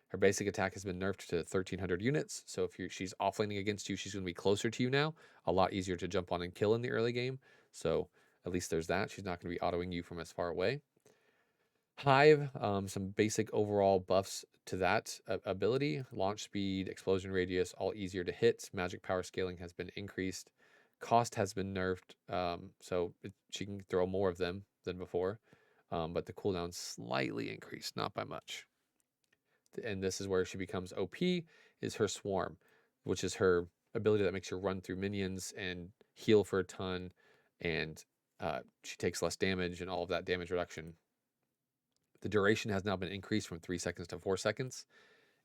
Her basic attack has been nerfed to 1,300 units. So if she's offlaning against you, she's going to be closer to you now. A lot easier to jump on and kill in the early game. So at least there's that. She's not going to be autoing you from as far away. Hive, some basic overall buffs to that ability. Launch speed, explosion radius, all easier to hit. Magic power scaling has been increased. Cost has been nerfed, so she can throw more of them than before. But the cooldown slightly increased, not by much. And this is where she becomes OP, is her Swarm, which is her ability that makes her run through minions and heal for a ton. And she takes less damage and all of that damage reduction. The duration has now been increased from 3 seconds to 4 seconds.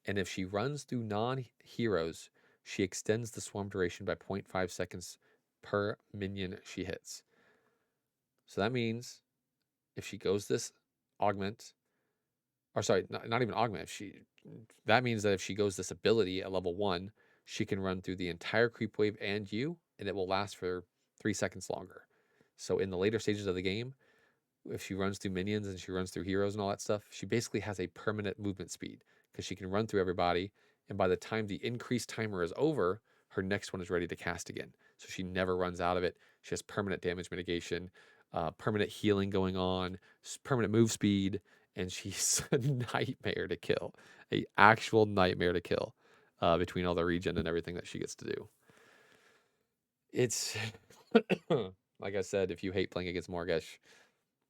And if she runs through non-heroes, she extends the swarm duration by 0.5 seconds per minion she hits. So that means if she goes this augment, or sorry, not even augment, that means that if she goes this ability at level 1, she can run through the entire creep wave and you, and it will last for 3 seconds longer. So in the later stages of the game, if she runs through minions and she runs through heroes and all that stuff, she basically has a permanent movement speed because she can run through everybody. And by the time the increased timer is over, her next one is ready to cast again. So she never runs out of it. She has permanent damage mitigation, permanent healing going on, permanent move speed, and she's a nightmare to kill, a actual nightmare to kill between all the regen and everything that she gets to do. It's like I said, if you hate playing against Morgesh,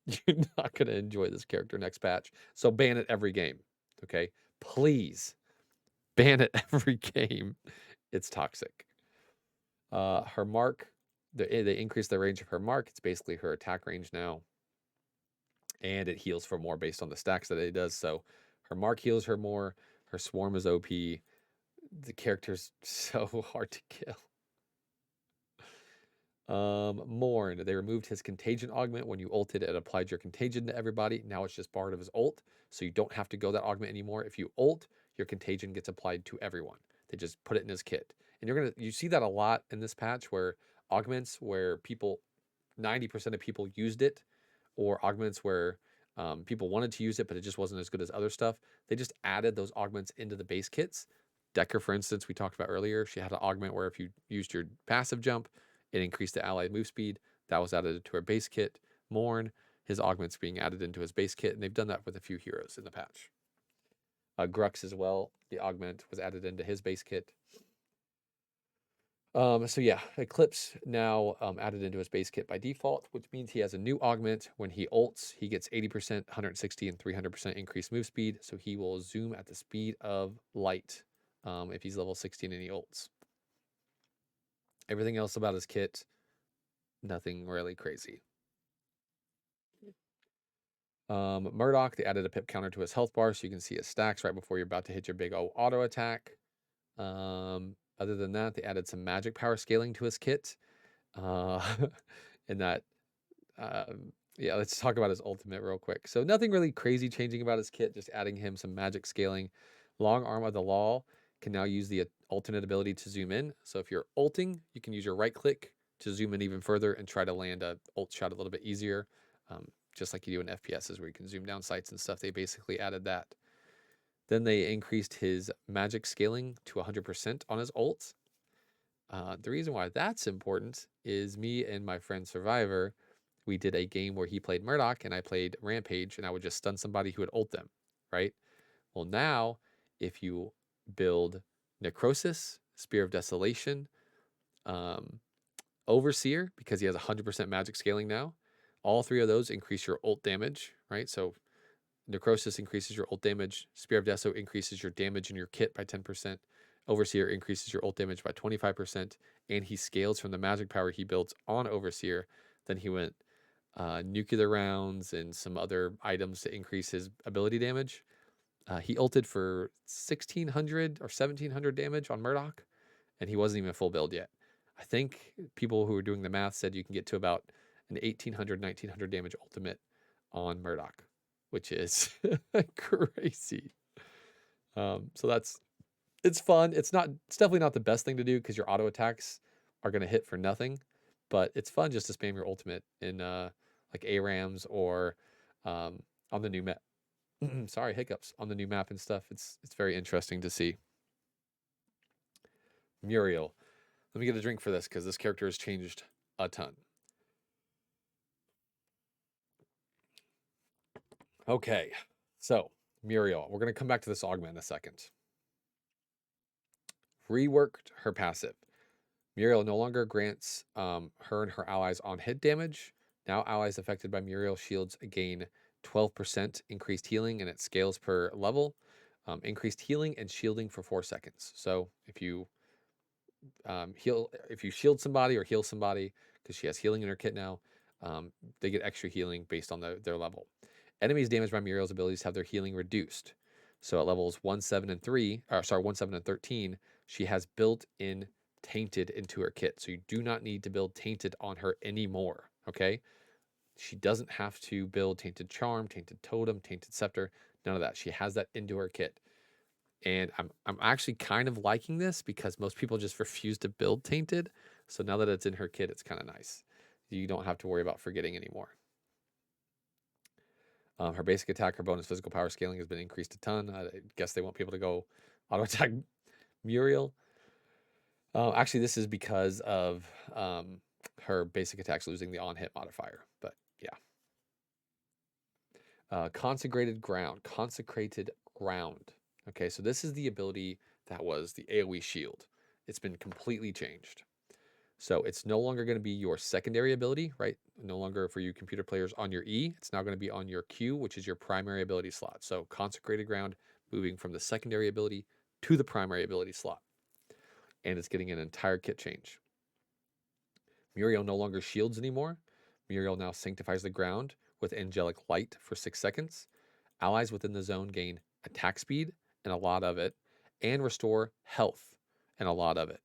you're not going to enjoy this character next patch. So ban it every game. Okay? Please ban it every game. It's toxic. Her mark, they increased the range of her mark. It's basically her attack range now. And it heals for more based on the stacks that it does. So her mark heals her more. Her swarm is OP. The character's so hard to kill. Morn, they removed his contagion augment. When you ulted, it applied your contagion to everybody. Now it's just part of his ult, so you don't have to go that augment anymore. If you ult, your contagion gets applied to everyone. They just put it in his kit. And you see that a lot in this patch where augments where 90% of people used it, or augments where people wanted to use it, but it just wasn't as good as other stuff. They just added those augments into the base kits. Decker, for instance, we talked about earlier, she had an augment where if you used your passive jump, it increased the allied move speed. That was added to her base kit. Morn, his augments being added into his base kit, and they've done that with a few heroes in the patch. Grux as well, the augment was added into his base kit. So yeah, Eclipse now added into his base kit by default, which means he has a new augment. When he ults, he gets 80%, 160, and 300% increased move speed. So he will zoom at the speed of light if he's level 16 and he ults. Everything else about his kit, nothing really crazy. Murdoch, they added a pip counter to his health bar so you can see his stacks right before you're about to hit your big auto attack. Other than that, they added some magic power scaling to his kit. And that, yeah, let's talk about his ultimate real quick. So nothing really crazy changing about his kit, just adding him some magic scaling. Long Arm of the Law can now use the alternate ability to zoom in. So if you're ulting, you can use your right click to zoom in even further and try to land a ult shot a little bit easier. Just like you do in FPSs where you can zoom down sights and stuff. They basically added that. Then they increased his magic scaling to 100% on his ult. The reason why that's important is me and my friend Survivor, we did a game where he played Murdoch and I played Rampage, and I would just stun somebody who would ult them, right? Well, now if you build Necrosis, Spear of Desolation, um, Overseer, because he has 100% magic scaling now, all three of those increase your ult damage, right? So Necrosis increases your ult damage. Spear of Deso increases your damage in your kit by 10%. Overseer increases your ult damage by 25%. And he scales from the magic power he builds on Overseer. Then he went nuclear rounds and some other items to increase his ability damage. He ulted for 1600 or 1700 damage on Murdoch, and he wasn't even full build yet. I think people who were doing the math said you can get to about an 1800, 1900 damage ultimate on Murdoch, which is crazy. So it's fun. It's definitely not the best thing to do because your auto attacks are going to hit for nothing, but it's fun just to spam your ultimate in like ARAMs or on the new map. Sorry, hiccups on the new map and stuff. It's very interesting to see. Muriel. Let me get a drink for this because this character has changed a ton. Okay, so Muriel. We're going to come back to this augment in a second. Reworked her passive. Muriel no longer grants her and her allies on hit damage. Now allies affected by Muriel shields gain 12% increased healing, and it scales per level. Increased healing and shielding for 4 seconds. So if you if you shield somebody or heal somebody, because she has healing in her kit now, they get extra healing based on their level. Enemies damaged by Muriel's abilities have their healing reduced. So at levels 1, 7, and 1, 7, and 13, she has built-in Tainted into her kit. So you do not need to build Tainted on her anymore, okay? She doesn't have to build Tainted Charm, Tainted Totem, Tainted Scepter, none of that. She has that into her kit. And I'm actually kind of liking this because most people just refuse to build Tainted. So now that it's in her kit, it's kind of nice. You don't have to worry about forgetting anymore. Her basic attack, her bonus physical power scaling has been increased a ton. I guess they want people to go auto attack Muriel. Actually, this is because of her basic attacks losing the on hit modifier. But yeah. Consecrated Ground. Consecrated Ground. Okay, so this is the ability that was the AoE shield. It's been completely changed. So it's no longer going to be your secondary ability, right? No longer for you computer players on your E. It's now going to be on your Q, which is your primary ability slot. So Consecrated Ground moving from the secondary ability to the primary ability slot. And it's getting an entire kit change. Muriel no longer shields anymore. Muriel now sanctifies the ground with angelic light for 6 seconds. Allies within the zone gain attack speed, and a lot of it, and restore health, and a lot of it.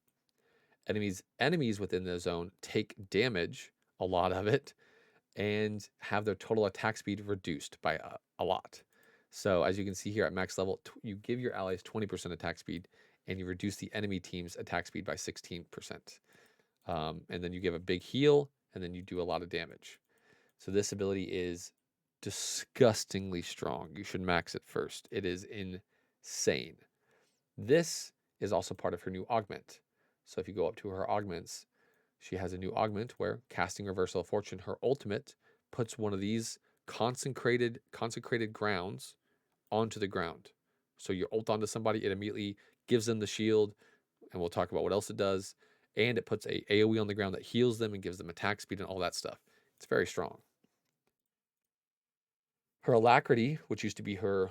Enemies within the zone take damage, a lot of it, and have their total attack speed reduced by a lot. So as you can see here at max level, you give your allies 20% attack speed, and you reduce the enemy team's attack speed by 16%. And then you give a big heal, and then you do a lot of damage. So this ability is disgustingly strong. You should max it first. It is insane. This is also part of her new augment. So if you go up to her augments, she has a new augment where casting Reversal of Fortune, her ultimate, puts one of these consecrated grounds onto the ground. So you ult onto somebody, it immediately gives them the shield, and we'll talk about what else it does. And it puts a AoE on the ground that heals them and gives them attack speed and all that stuff. It's very strong. Her Alacrity, which used to be her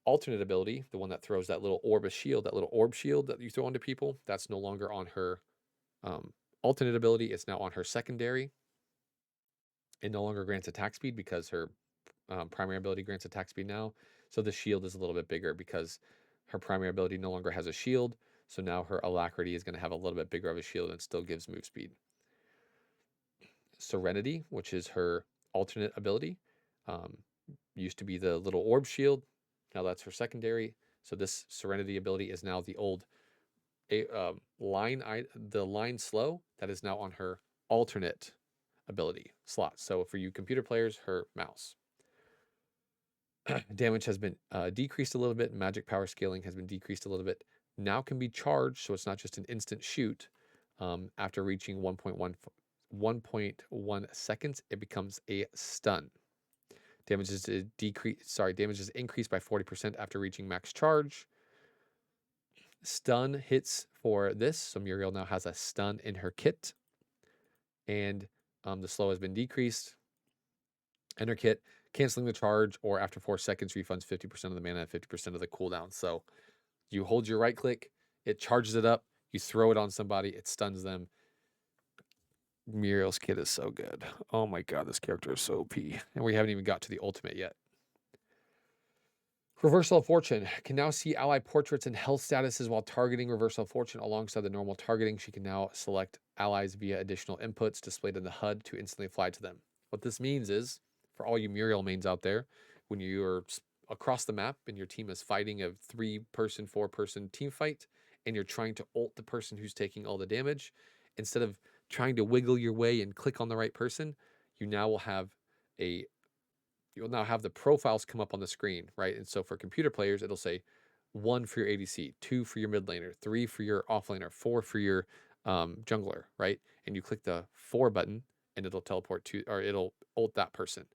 alternate ability, the one that throws that little orb shield, that little orb shield that you throw onto people, that's no longer on her alternate ability. It's now on her secondary. It no longer grants attack speed because her primary ability grants attack speed now. So the shield is a little bit bigger because her primary ability no longer has a shield. So now her Alacrity is going to have a little bit bigger of a shield and still gives move speed. Serenity, which is her alternate ability, used to be the little orb shield. Now that's her secondary. So this Serenity ability is now the old line slow that is now on her alternate ability slot. So for you computer players, her mouse. Damage has been decreased a little bit. Magic power scaling has been decreased a little bit. Now can be charged, so it's not just an instant shoot. After reaching 1.1 seconds, it becomes a stun. Damage is increased by 40% after reaching max charge. Stun hits for this, so Muriel now has a stun in her kit, and the slow has been decreased. In her kit, canceling the charge or after 4 seconds refunds 50% of the mana and 50% of the cooldown. So you hold your right click, it charges it up, you throw it on somebody, it stuns them. Muriel's kit is so good. Oh my god, this character is so OP. And we haven't even got to the ultimate yet. Reversal of Fortune can now see ally portraits and health statuses while targeting Reversal of Fortune alongside the normal targeting. She can now select allies via additional inputs displayed in the HUD to instantly fly to them. What this means is, for all you Muriel mains out there, when you're across the map and your team is fighting a 3-person, 4-person team fight, and you're trying to ult the person who's taking all the damage, instead of trying to wiggle your way and click on the right person, you now will have you'll now have the profiles come up on the screen, right? And so for computer players, it'll say 1 for your ADC, 2 for your mid laner, 3 for your offlaner, 4 for your jungler, right? And you click the 4 button and it'll teleport to, or it'll ult that person.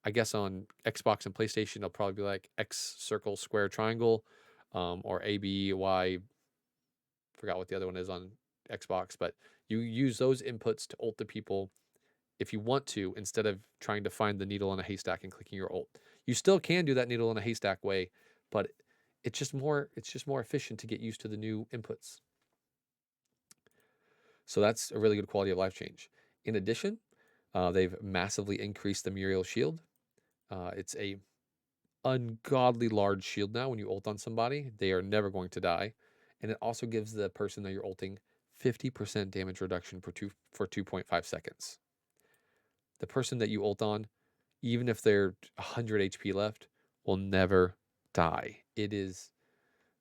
I guess on Xbox and PlayStation, it'll probably be like X circle square triangle, or A, B, Y, forgot what the other one is on Xbox, but you use those inputs to ult the people if you want to, instead of trying to find the needle in a haystack and clicking your ult. You still can do that needle in a haystack way, but it's just more efficient to get used to the new inputs. So that's a really good quality of life change. In addition, they've massively increased the Muriel shield. It's a ungodly large shield now. When you ult on somebody, they are never going to die. And it also gives the person that you're ulting 50% damage reduction for 2.5 seconds. The person that you ult on, even if they're 100 HP left, will never die. It is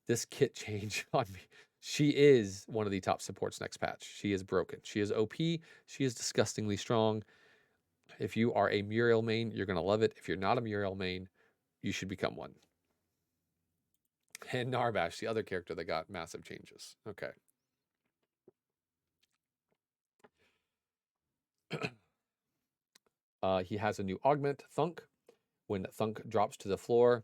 this kit change on me. She is one of the top supports next patch. She is broken. She is OP. She is disgustingly strong. If you are a Muriel main, you're going to love it. If you're not a Muriel main, you should become one. And Narbash, the other character that got massive changes. Okay. He has a new augment, Thunk. When Thunk drops to the floor,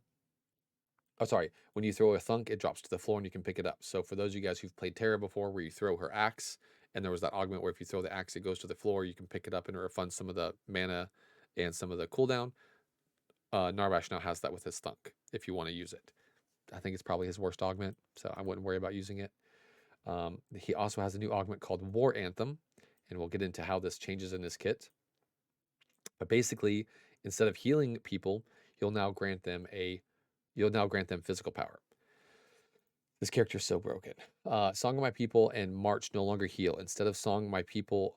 when you throw a Thunk, it drops to the floor and you can pick it up. So for those of you guys who've played Terra before, where you throw her axe, and there was that augment where if you throw the axe, it goes to the floor, you can pick it up and it refunds some of the mana and some of the cooldown. Narbash now has that with his Thunk, if you want to use it. I think it's probably his worst augment, so I wouldn't worry about using it. He also has a new augment called War Anthem, and we'll get into how this changes in this kit. But basically, instead of healing people, you'll now grant them physical power. This character is so broken. Song of My People and March no longer heal. Instead of Song of My People's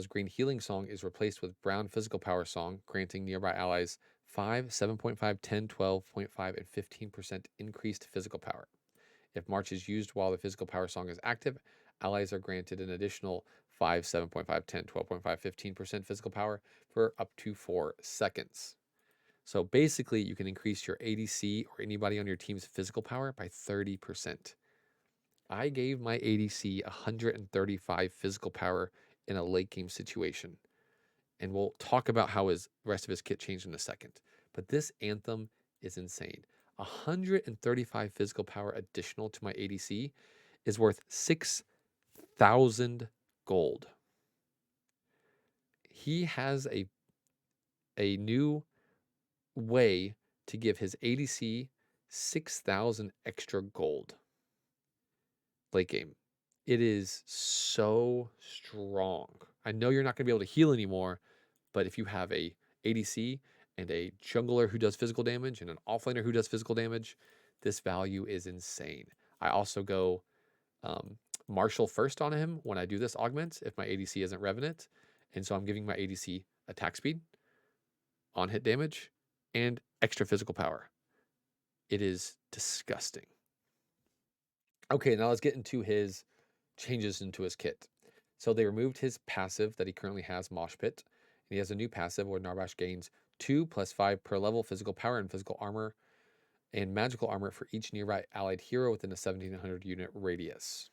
green healing song is replaced with brown physical power song, granting nearby allies 5, 7.5, 10, 12.5, and 15% increased physical power. If March is used while the physical power song is active, allies are granted an additional 5, 7.5, 10, 12.5, 15% physical power for up to 4 seconds. So basically, you can increase your ADC or anybody on your team's physical power by 30%. I gave my ADC 135 physical power in a late game situation. And we'll talk about how his rest of his kit changed in a second. But this Anthem is insane. 135 physical power additional to my ADC is worth 6,000 gold. He has a new way to give his ADC 6,000 extra gold late game. It is so strong. I know you're not going to be able to heal anymore, but if you have a ADC and a jungler who does physical damage and an offlaner who does physical damage, this value is insane. I also go Marshall first on him when I do this augment if my ADC isn't Revenant. And so I'm giving my ADC attack speed, on hit damage, and extra physical power. It is disgusting. Okay, now let's get into his changes into his kit. So they removed his passive that he currently has, Mosh Pit. And he has a new passive where Narbash gains 2 + 5 per level physical power and physical armor and magical armor for each nearby allied hero within a 1,700 unit radius.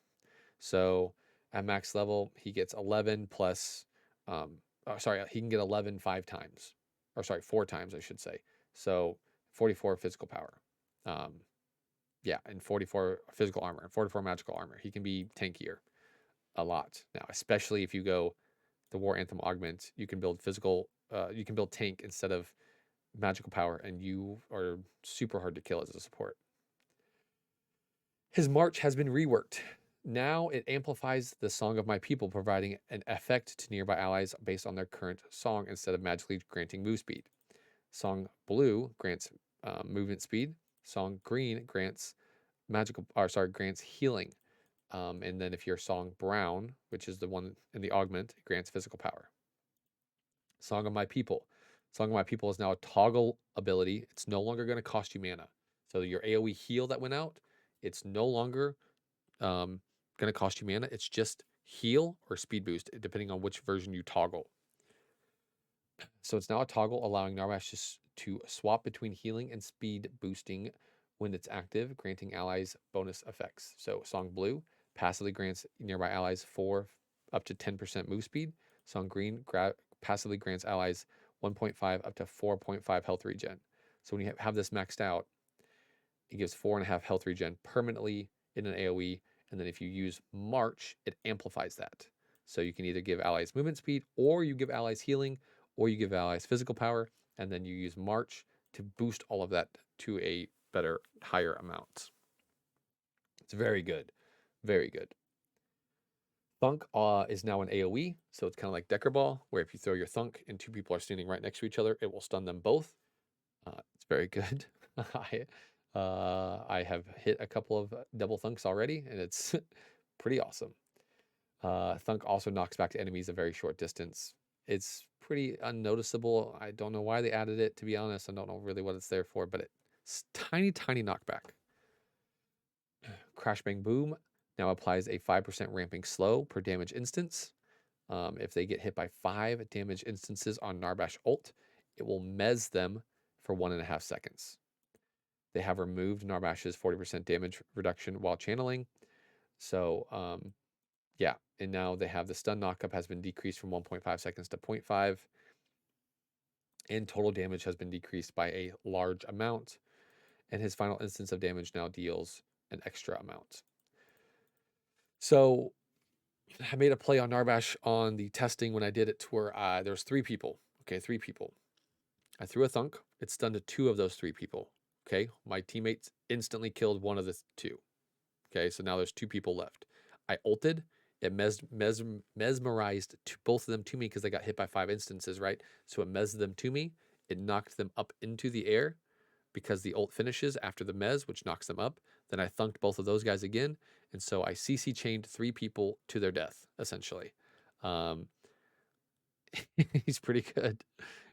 So at max level, he gets 11 plus, he can get 11 5 times, or sorry, 4 times, I should say. So 44 physical power. Um, yeah, and 44 physical armor and 44 magical armor. He can be tankier a lot now, especially if you go the War Anthem augment. You can build you can build tank instead of magical power, and you are super hard to kill as a support. His march has been reworked. Now it amplifies the Song of My People, providing an effect to nearby allies based on their current song instead of magically granting move speed. Song Blue grants movement speed. Song Green grants grants healing. And then if you're Song Brown, which is the one in the augment, it grants physical power. Song of My People. Song of My People is now a toggle ability. It's no longer going to cost you mana. So your AoE heal that went out, it's no longer going to cost you mana. It's just heal or speed boost, depending on which version you toggle. So it's now a toggle, allowing Narbash to swap between healing and speed boosting when it's active, granting allies bonus effects. So Song Blue passively grants nearby allies 4 up to 10% move speed. Song Green passively grants allies 1.5 up to 4.5 health regen. So when you have this maxed out, it gives 4.5 health regen permanently in an AoE. And then if you use March, it amplifies that. So you can either give allies movement speed, or you give allies healing, or you give allies physical power, and then you use March to boost all of that to a better, higher amount. It's very good. Very good. Thunk is now an AoE, so it's kind of like Decker Ball, where if you throw your Thunk and 2 people are standing right next to each other, it will stun them both. It's very good. I have hit a couple of double Thunks already, and it's pretty awesome. Thunk also knocks back to enemies a very short distance. It's pretty unnoticeable. I don't know why they added it, to be honest. I don't know really what it's there for, but it's tiny, tiny knockback. Crash Bang Boom now applies a 5% ramping slow per damage instance. If they get hit by 5 damage instances on Narbash ult, it will mez them for 1.5 seconds. They have removed Narbash's 40% damage reduction while channeling. So, yeah, and now they have the stun knockup has been decreased from 1.5 seconds to 0.5. And total damage has been decreased by a large amount. And his final instance of damage now deals an extra amount. So I made a play on Narbash on the testing when I did it to where there was 3 people. Okay, 3 people. I threw a thunk. It stunned to 2 of those 3 people. Okay, my teammates instantly killed 1 of the 2. Okay, so now there's 2 people left. I ulted. It mesmerized both of them to me because they got hit by 5 instances, right? So it mezzed them to me. It knocked them up into the air because the ult finishes after the mez, which knocks them up. Then I thunked both of those guys again. And so I CC chained 3 people to their death, essentially. Um, he's pretty good.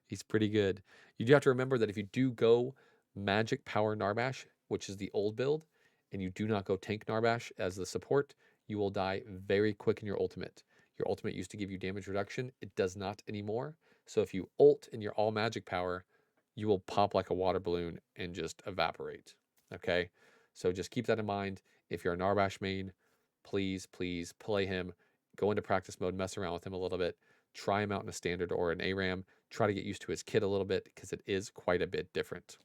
He's pretty good. You do have to remember that if you do go Magic Power Narbash, which is the old build, and you do not go Tank Narbash as the support, you will die very quick in your ultimate. Your ultimate used to give you damage reduction. It does not anymore. So if you ult and you're all Magic Power, you will pop like a water balloon and just evaporate. Okay? So just keep that in mind. If you're a Narbash main, please, please play him. Go into practice mode, mess around with him a little bit. Try him out in a standard or an ARAM. Try to get used to his kit a little bit because it is quite a bit different.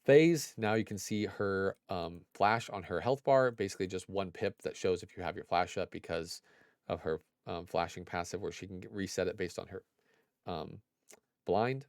Phase, now you can see her flash on her health bar, basically just 1 pip that shows if you have your flash up because of her flashing passive where she can reset it based on her blind.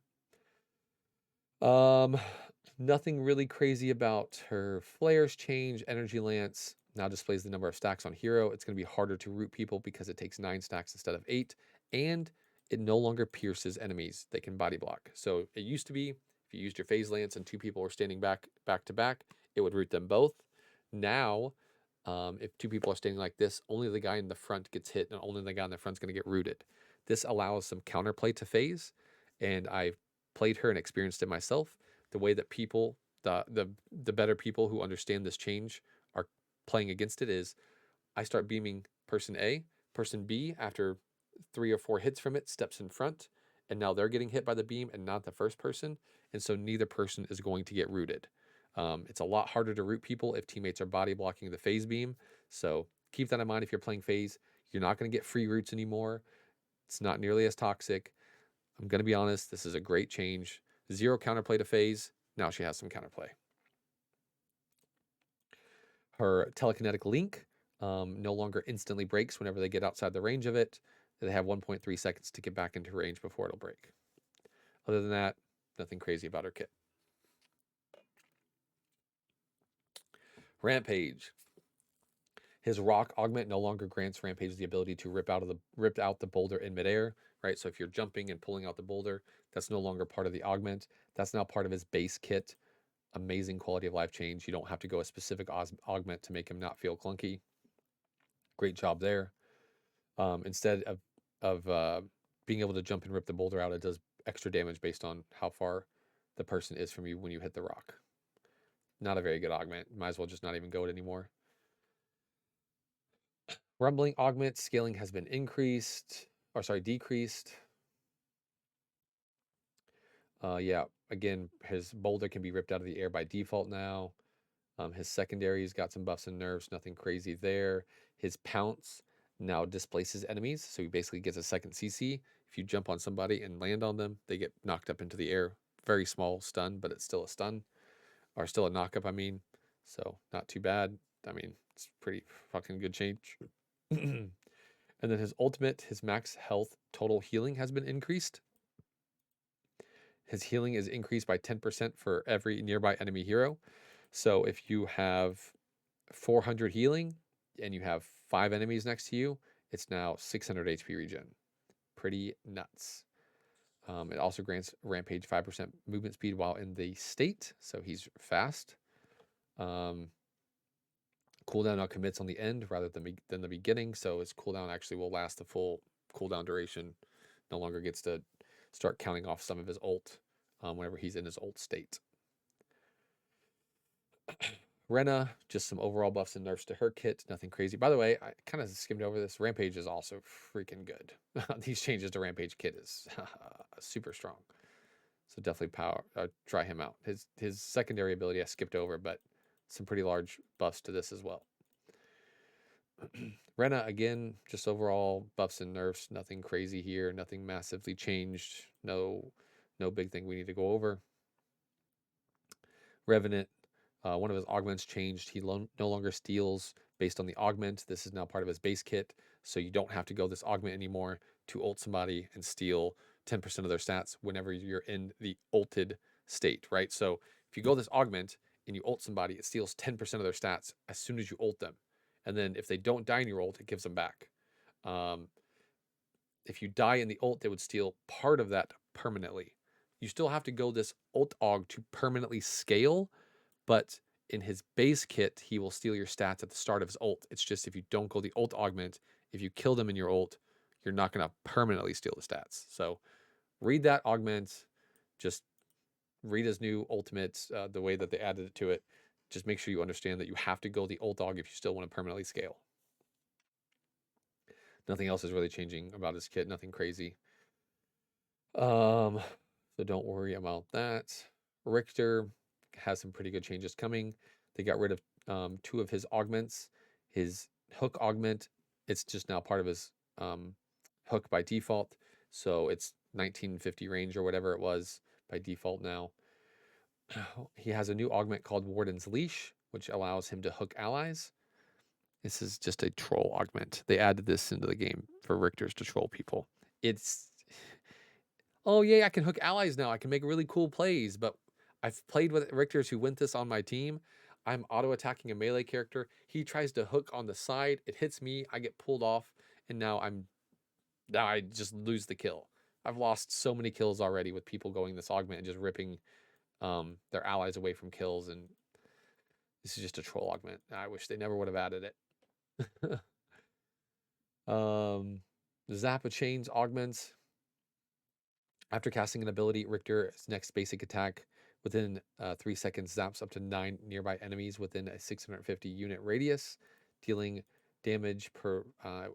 Nothing really crazy about her flares change. Energy Lance now displays the number of stacks on hero. It's going to be harder to root people because it takes 9 stacks instead of 8, and it no longer pierces enemies. They can body block. So it used to be if you used your phase lance and 2 people were standing back to back, it would root them both. Now, if 2 people are standing like this, only the guy in the front gets hit, and only the guy in the front is going to get rooted. This allows some counterplay to phase, and I've played her and experienced it myself. The way that people, the better people who understand this change are playing against it is I start beaming person A, person B after 3 or 4 hits from it steps in front, and now they're getting hit by the beam and not the first person, and so neither person is going to get rooted. It's a lot harder to root people if teammates are body blocking the phase beam. So keep that in mind if you're playing phase. You're not going to get free roots anymore. It's not nearly as toxic. I'm going to be honest, this is a great change. 0 counterplay to phase. Now she has some counterplay. Her telekinetic link no longer instantly breaks whenever they get outside the range of it. They have 1.3 seconds to get back into range before it'll break. Other than that, nothing crazy about her kit. Rampage. His rock augment no longer grants Rampage the ability to rip out the boulder in midair, right? So if you're jumping and pulling out the boulder, that's no longer part of the augment. That's now part of his base kit. Amazing quality of life change. You don't have to go a specific augment to make him not feel clunky. Great job there. Instead of being able to jump and rip the boulder out, it does extra damage based on how far the person is from you when you hit the rock. Not a very good augment. Might as well just not even go it anymore. Rumbling augment scaling has been decreased. Yeah, again, his boulder can be ripped out of the air by default now. His secondary's got some buffs and nerfs, nothing crazy there. His pounce now displaces enemies, so he basically gets a second CC. If you jump on somebody and land on them, they get knocked up into the air. Very small stun, but it's still a stun. Or still a knockup, I mean. So, not too bad. I mean, it's pretty fucking good change. And then his ultimate, his max health total healing has been increased. His healing is increased by 10% for every nearby enemy hero. So if you have 400 healing and you have 5 enemies next to you, it's now 600 HP regen. Pretty nuts. It also grants Rampage 5% movement speed while in the state, so he's fast. Cooldown now commits on the end rather than the beginning, so his cooldown actually will last the full cooldown duration. No longer gets to start counting off some of his ult whenever he's in his ult state. Rena, just some overall buffs and nerfs to her kit. Nothing crazy. By the way, I kind of skimmed over this. Rampage is also freaking good. These changes to Rampage kit is super strong. So definitely try him out. His secondary ability I skipped over, but some pretty large buffs to this as well. Rena, again, just overall buffs and nerfs. Nothing crazy here. Nothing massively changed. No big thing we need to go over. Revenant, one of his augments changed. He no longer steals based on the augment. This is now part of his base kit, so you don't have to go this augment anymore to ult somebody and steal 10% of their stats whenever you're in the ulted state, right? So if you go this augment and you ult somebody, it steals 10% of their stats as soon as you ult them. And then if they don't die in your ult, it gives them back. If you die in the ult, they would steal part of that permanently. You still have to go this ult aug to permanently scale, but in his base kit, he will steal your stats at the start of his ult. It's just if you don't go the ult augment, if you kill them in your ult, you're not going to permanently steal the stats. So read that augment. Just read his new ultimate, the way that they added it to it. Just make sure you understand that you have to go the ult aug if you still want to permanently scale. Nothing else is really changing about his kit. Nothing crazy. So don't worry about that. Richter has some pretty good changes coming. They got rid of 2 of his augments. His hook augment, it's just now part of his hook by default. So it's 1950 range or whatever it was by default now. He has a new augment called Warden's Leash, which allows him to hook allies. This is just a troll augment. They added this into the game for Richters to troll people. It's, oh yeah, I can hook allies now. I can make really cool plays, but I've played with Richters who went this on my team. I'm auto-attacking a melee character. He tries to hook on the side. It hits me. I get pulled off, and now I just lose the kill. I've lost so many kills already with people going this augment and just ripping their allies away from kills, and this is just a troll augment. I wish they never would have added it. Zappa Chains augments. After casting an ability, Richter's next basic attack within 3 seconds zaps up to 9 nearby enemies within a 650 unit radius, dealing damage per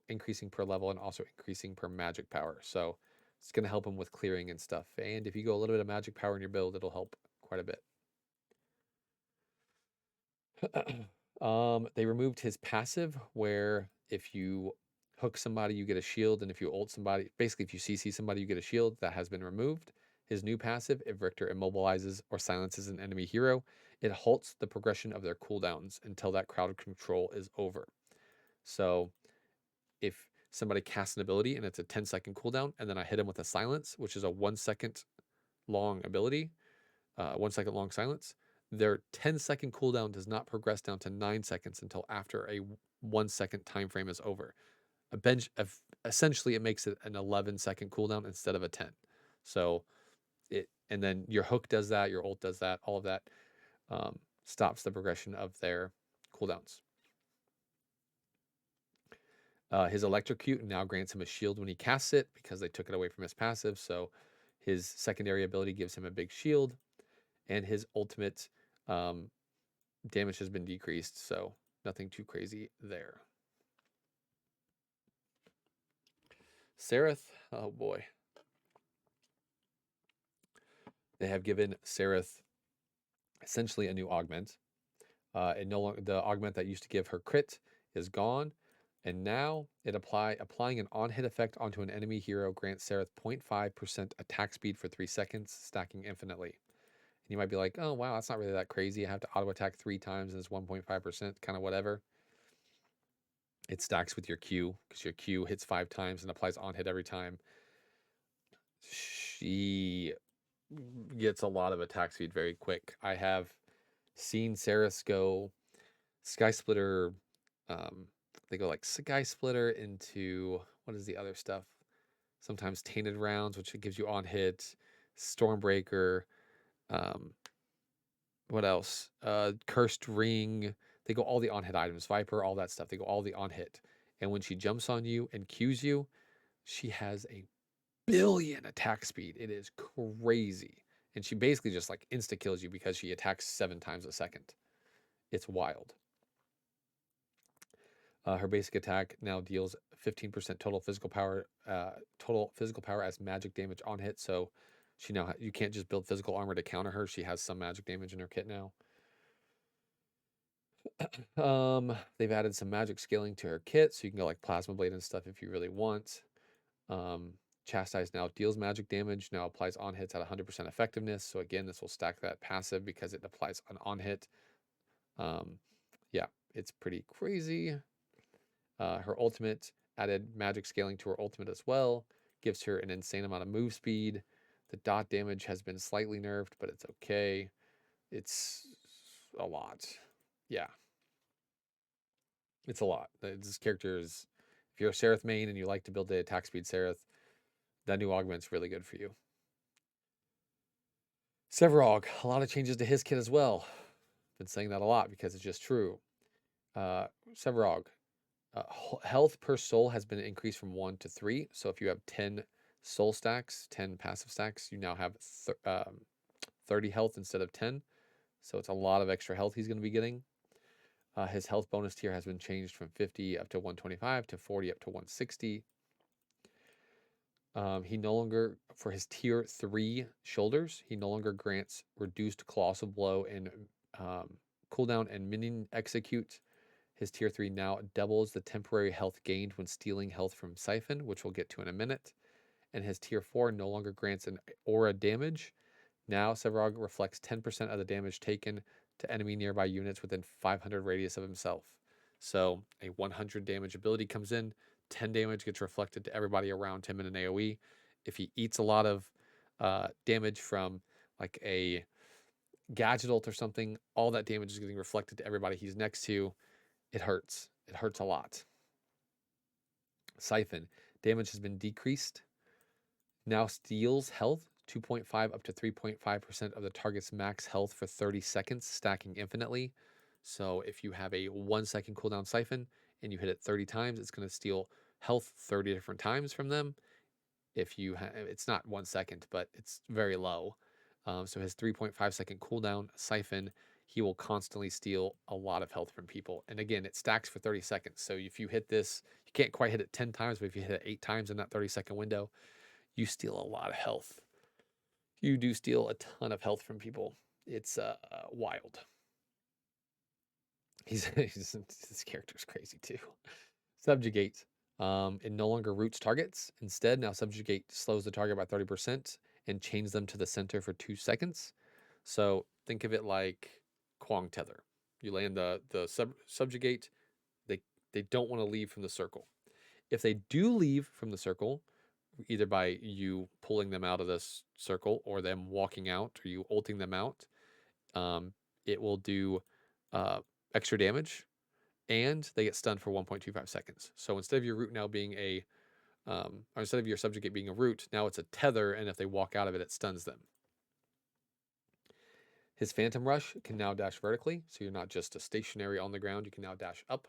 increasing per level and also increasing per magic power. So it's going to help him with clearing and stuff. And if you go a little bit of magic power in your build, it'll help quite a bit. They removed his passive where if you hook somebody, you get a shield, and if you ult somebody, basically if you CC somebody, you get a shield. That has been removed. His new passive, if Richter immobilizes or silences an enemy hero, it halts the progression of their cooldowns until that crowd control is over. So if somebody casts an ability and it's a 10-second cooldown, and then I hit him with a silence, which is a 1 second long ability, 1 second long silence, their 10-second cooldown does not progress down to 9 seconds until after a 1 second time frame is over. Essentially, it makes it an 11-second cooldown instead of a 10. So and then your hook does that, your ult does that, all of that stops the progression of their cooldowns. His electrocute now grants him a shield when he casts it because they took it away from his passive. So his secondary ability gives him a big shield, and his ultimate damage has been decreased. So nothing too crazy there. Seraph, oh boy. They have given Seraph essentially a new augment. It no longer, the augment that used to give her crit is gone, and now applying an on-hit effect onto an enemy hero grants Seraph 0.5% attack speed for 3 seconds, stacking infinitely. And you might be like, oh wow, that's not really that crazy. I have to auto attack 3 times and it's 1.5%, kind of whatever. It stacks with your Q because your Q hits 5 times and applies on hit every time. She gets a lot of attack speed very quick. I have seen Saris go Sky Splitter. They go like Sky Splitter into what is the other stuff? Sometimes Tainted Rounds, which gives you on hit. Stormbreaker. What else? Cursed Ring. They go all the on hit items. Viper, all that stuff. They go all the on hit. And when she jumps on you and Qs you, she has a billion attack speed. It is crazy. And she basically just like insta kills you because she attacks 7 times a second. It's wild. Her basic attack now deals 15% total physical power as magic damage on hit. So she now you can't just build physical armor to counter her. She has some magic damage in her kit now. They've added some magic scaling to her kit, so you can go like Plasma Blade and stuff if you really want. Chastise now deals magic damage, now applies on hits at 100% effectiveness. So again, this will stack that passive because it applies an on hit. Yeah, it's pretty crazy. Her ultimate added magic scaling to her ultimate as well, gives her an insane amount of move speed. The dot damage has been slightly nerfed, but it's okay. It's a lot. Yeah. It's a lot. This character is, if you're a Seraph main and you like to build the attack speed Seraph, that new augment's really good for you. Sevarog, a lot of changes to his kit as well. Been saying that a lot because it's just true. Sevarog, health per soul has been increased from 1 to 3. So if you have 10 soul stacks, 10 passive stacks, you now have 30 health instead of 10. So it's a lot of extra health he's going to be getting. His health bonus tier has been changed from 50 up to 125 to 40 up to 160. He no longer, for his tier 3 shoulders, he no longer grants reduced colossal blow and cooldown and minion execute. His tier 3 now doubles the temporary health gained when stealing health from Siphon, which we'll get to in a minute. And his tier 4 no longer grants an aura damage. Now Sevarog reflects 10% of the damage taken to enemy nearby units within 500 radius of himself. So a 100 damage ability comes in, 10 damage gets reflected to everybody around him in an AoE. If he eats a lot of damage from like a gadget ult or something, all that damage is getting reflected to everybody he's next to. It hurts. It hurts a lot. Siphon. Damage has been decreased. Now steals health 2.5 up to 3.5% of the target's max health for 30 seconds, stacking infinitely. So if you have a 1 second cooldown Siphon and you hit it 30 times, it's going to steal health 30 different times from them. If you it's not 1 second, but it's very low. So his 3.5 second cooldown Siphon, he will constantly steal a lot of health from people. And again, it stacks for 30 seconds. So if you hit this, you can't quite hit it 10 times, but if you hit it 8 times in that 30-second window, you steal a lot of health. You do steal a ton of health from people. It's wild. This character's crazy too. Subjugate. It no longer roots targets. Instead, now subjugate slows the target by 30% and chains them to the center for 2 seconds. So think of it like Quang Tether. You land the subjugate. They they don't want to leave from the circle. If they do leave from the circle, either by you pulling them out of this circle or them walking out or you ulting them out, um, it will do uh, extra damage and they get stunned for 1.25 seconds. So instead of your root now being or instead of your subjugate being a root, now it's a tether, and if they walk out of it, it stuns them. His Phantom Rush can now dash vertically, so you're not just a stationary on the ground, you can now dash up.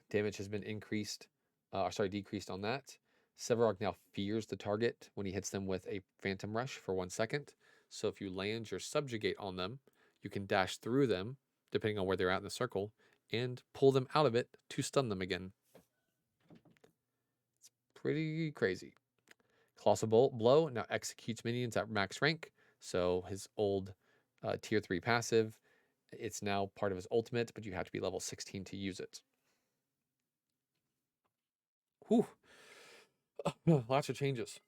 Damage has been decreased on that. Sevarog now fears the target when he hits them with a Phantom Rush for 1 second. So if you land your subjugate on them, you can dash through them, depending on where they're at in the circle, and pull them out of it to stun them again. It's pretty crazy. Colossal Blow now executes minions at max rank. So his old tier 3 passive, it's now part of his ultimate, but you have to be level 16 to use it. Whew. Lots of changes.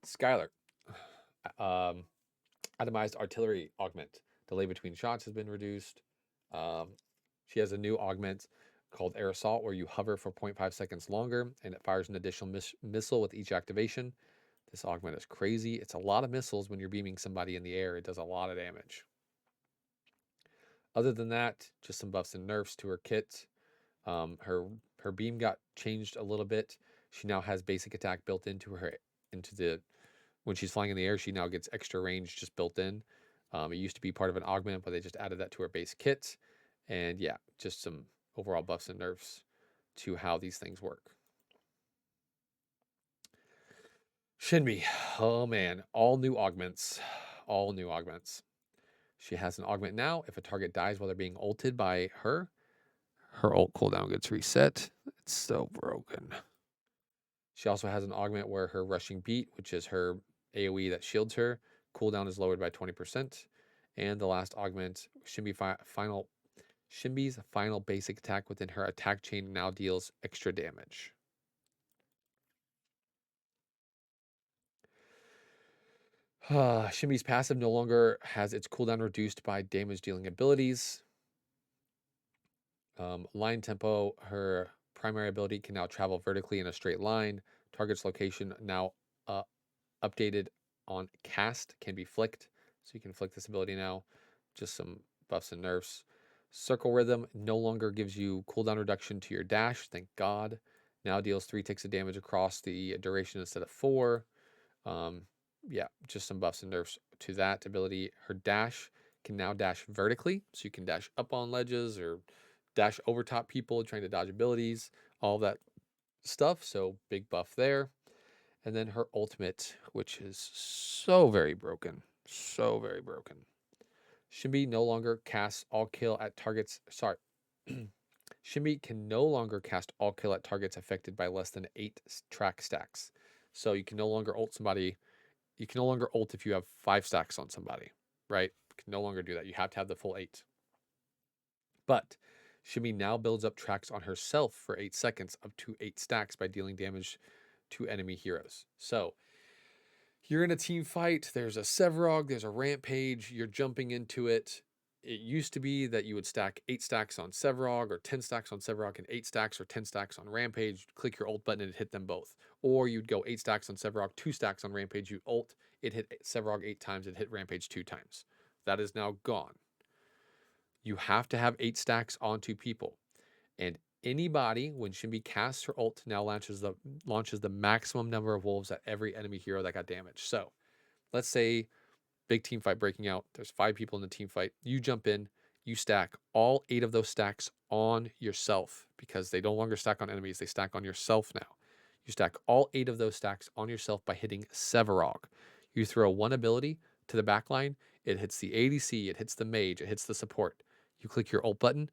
Skylar. Itemized artillery augment. Delay between shots has been reduced. She has a new augment called Air Assault, where you hover for 0.5 seconds longer, and it fires an additional missile with each activation. This augment is crazy. It's a lot of missiles when you're beaming somebody in the air. It does a lot of damage. Other than that, just some buffs and nerfs to her kit. Her beam got changed a little bit. She now has basic attack built into when she's flying in the air. She now gets extra range just built in. It used to be part of an augment, but they just added that to her base kit. And yeah, just some overall buffs and nerfs to how these things work. Shinbi, oh man, all new augments. She has an augment now. If a target dies while they're being ulted by her ult cooldown gets reset. It's so broken. She also has an augment where her rushing beat, which is her AoE that shields her, cooldown is lowered by 20%. And the last augment, Shinbi's final basic attack within her attack chain now deals extra damage. Shinbi's passive no longer has its cooldown reduced by damage dealing abilities. Line tempo, her primary ability can now travel vertically in a straight line. Target's location now updated on cast can be flicked. So you can flick this ability now. Just some buffs and nerfs. Circle Rhythm no longer gives you cooldown reduction to your dash. Thank God. Now deals 3 ticks of damage across the duration instead of 4. Yeah, just some buffs and nerfs to that ability. Her dash can now dash vertically. So you can dash up on ledges or dash over top people trying to dodge abilities. All that stuff. So big buff there. And then her ultimate, which is so very broken. So very broken. Shimbi no longer casts all kill at targets. Sorry. Shimbi can no longer cast all kill at targets affected by less than 8 track stacks. So you can no longer ult somebody. You can no longer ult if you have 5 stacks on somebody, right? You can no longer do that. You have to have the full 8. But Shimbi now builds up tracks on herself for 8 seconds, up to 8 stacks by dealing damage to enemy heroes. So you're in a team fight, there's a Sevarog, there's a Rampage, you're jumping into it. It used to be that you would stack 8 stacks on Sevarog or 10 stacks on Sevarog and 8 stacks or 10 stacks on Rampage. Click your ult button and hit them both. Or you'd go 8 stacks on Sevarog, 2 stacks on Rampage, you ult, it hit Sevarog 8 times, it hit Rampage 2 times. That is now gone. You have to have 8 stacks on 2 people. And anybody, when Shimbi casts her ult, now launches the maximum number of wolves at every enemy hero that got damaged. So let's say big team fight breaking out. There's 5 people in the team fight. You jump in, you stack all 8 of those stacks on yourself because they no longer stack on enemies. They stack on yourself now. You stack all 8 of those stacks on yourself by hitting Sevarog. You throw one ability to the backline. It hits the ADC, it hits the mage, it hits the support. You click your ult button.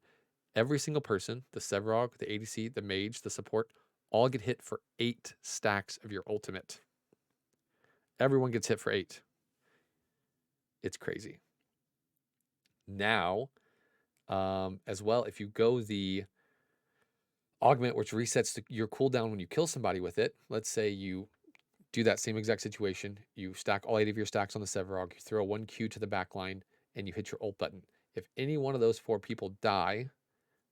Every single person, the Sevarog, the ADC, the mage, the support, all get hit for 8 stacks of your ultimate. Everyone gets hit for 8. It's crazy. Now, as well, if you go the augment, which resets your cooldown when you kill somebody with it, let's say you do that same exact situation. You stack all 8 of your stacks on the Sevarog, you throw 1Q to the back line, and you hit your ult button. If any one of those 4 people die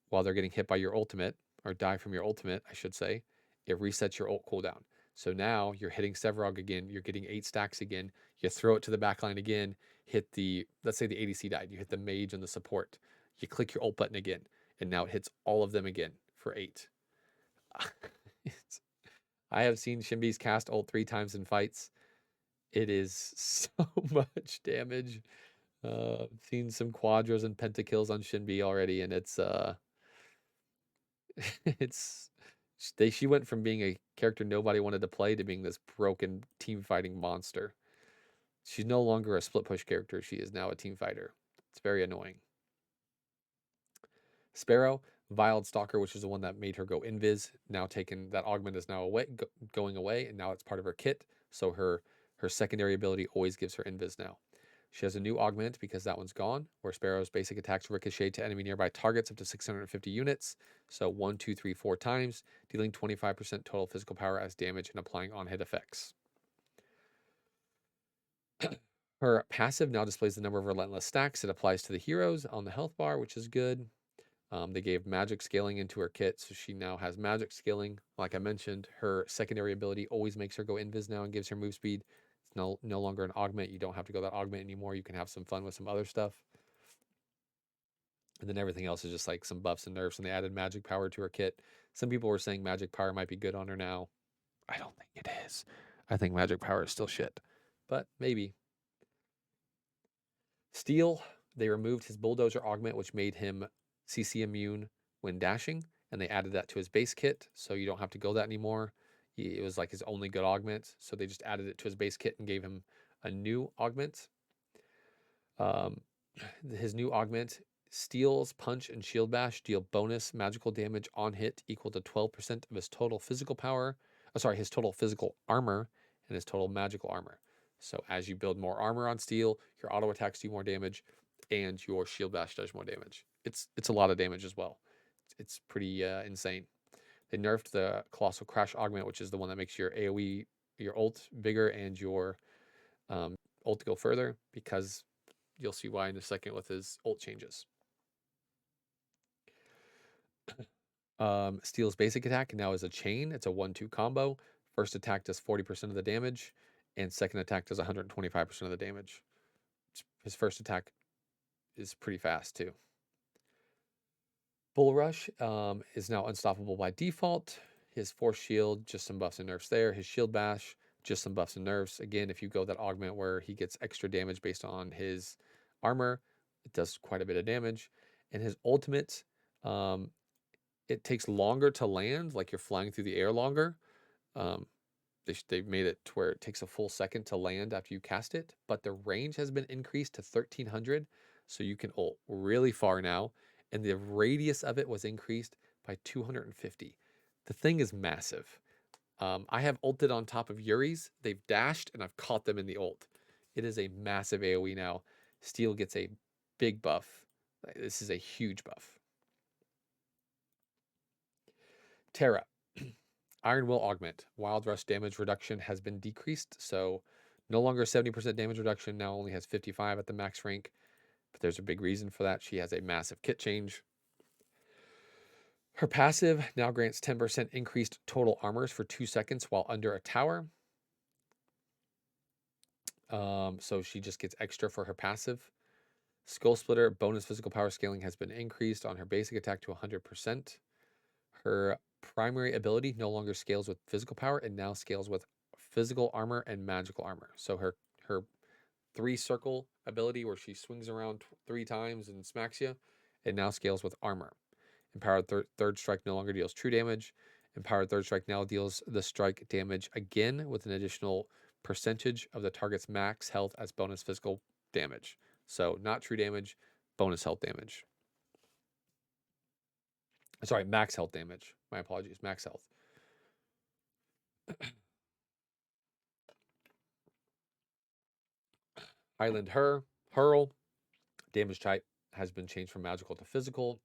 while they're getting hit by your ultimate, or die from your ultimate, I should say, it resets your ult cooldown. So now you're hitting Sevarog again, you're getting 8 stacks again, you throw it to the back line again, hit the, let's say the ADC died, you hit the mage and the support, you click your ult button again, and now it hits all of them again for 8. I have seen Shimbi's cast ult 3 times in fights. It is so much damage. Seen some quadras and pentakills on Shinbi already, and it's it's she went from being a character nobody wanted to play to being this broken team fighting monster. She's no longer a split push character. She is now a team fighter. It's very annoying. Sparrow, Viled Stalker, which is the one that made her go invis, now taken, that augment is now away, going away, and now it's part of her kit. So her secondary ability always gives her invis now. She has a new augment because that one's gone, where Sparrow's basic attacks ricochet to enemy nearby targets up to 650 units. So 1, 2, 3, 4 times, dealing 25% total physical power as damage and applying on-hit effects. Her passive now displays the number of relentless stacks. It applies to the heroes on the health bar, which is good. They gave magic scaling into her kit, so she now has magic scaling. Like I mentioned, her secondary ability always makes her go invis now and gives her move speed. It's no longer an augment. You don't have to go that augment anymore. You can have some fun with some other stuff. And then everything else is just like some buffs and nerfs, and they added magic power to her kit. Some people were saying magic power might be good on her now. I don't think it is. I think magic power is still shit, but maybe. Steel, they removed his bulldozer augment, which made him CC immune when dashing, and they added that to his base kit, so you don't have to go that anymore. It was like his only good augment, so they just added it to his base kit and gave him a new augment. His new augment, Steel's Punch and Shield Bash deal bonus magical damage on hit equal to 12% of his total physical power. His total physical armor and his total magical armor. So as you build more armor on Steel, your auto attacks do more damage, and your Shield Bash does more damage. It's a lot of damage as well. It's pretty insane. They nerfed the Colossal Crash augment, which is the one that makes your AoE, your ult bigger, and your ult go further, because you'll see why in a second with his ult changes. Steel's basic attack now is a chain. It's a 1-2 combo. First attack does 40% of the damage, and second attack does 125% of the damage. His first attack is pretty fast too. Bull Rush is now unstoppable by default. His Force Shield, just some buffs and nerfs there. His Shield Bash, just some buffs and nerfs. Again, if you go that augment where he gets extra damage based on his armor, it does quite a bit of damage. And his ultimate, it takes longer to land, like you're flying through the air longer. They've made it to where it takes a full second to land after you cast it, but the range has been increased to 1300, so you can ult really far now, and the radius of it was increased by 250. The thing is massive. I have ulted on top of Yuri's. They've dashed, and I've caught them in the ult. It is a massive AoE now. Steel gets a big buff. This is a huge buff. Terra. Iron Will Augment. Wild Rush damage reduction has been decreased, so no longer 70% damage reduction, now only has 55 at the max rank. But there's a big reason for that. She has a massive kit change. Her passive now grants 10% increased total armors for 2 seconds while under a tower. So she just gets extra for her passive. Skull Splitter bonus physical power scaling has been increased on her basic attack to 100%. Her primary ability no longer scales with physical power, and now scales with physical armor and magical armor. So her 3-circle ability, where she swings around 3 times and smacks you, it now scales with armor. Empowered third strike no longer deals true damage. Empowered third strike now deals the strike damage again with an additional percentage of the target's max health as bonus physical damage. So not true damage, bonus health damage. Sorry, max health damage. My apologies, max health. Highland Hurl, damage type has been changed from magical to physical.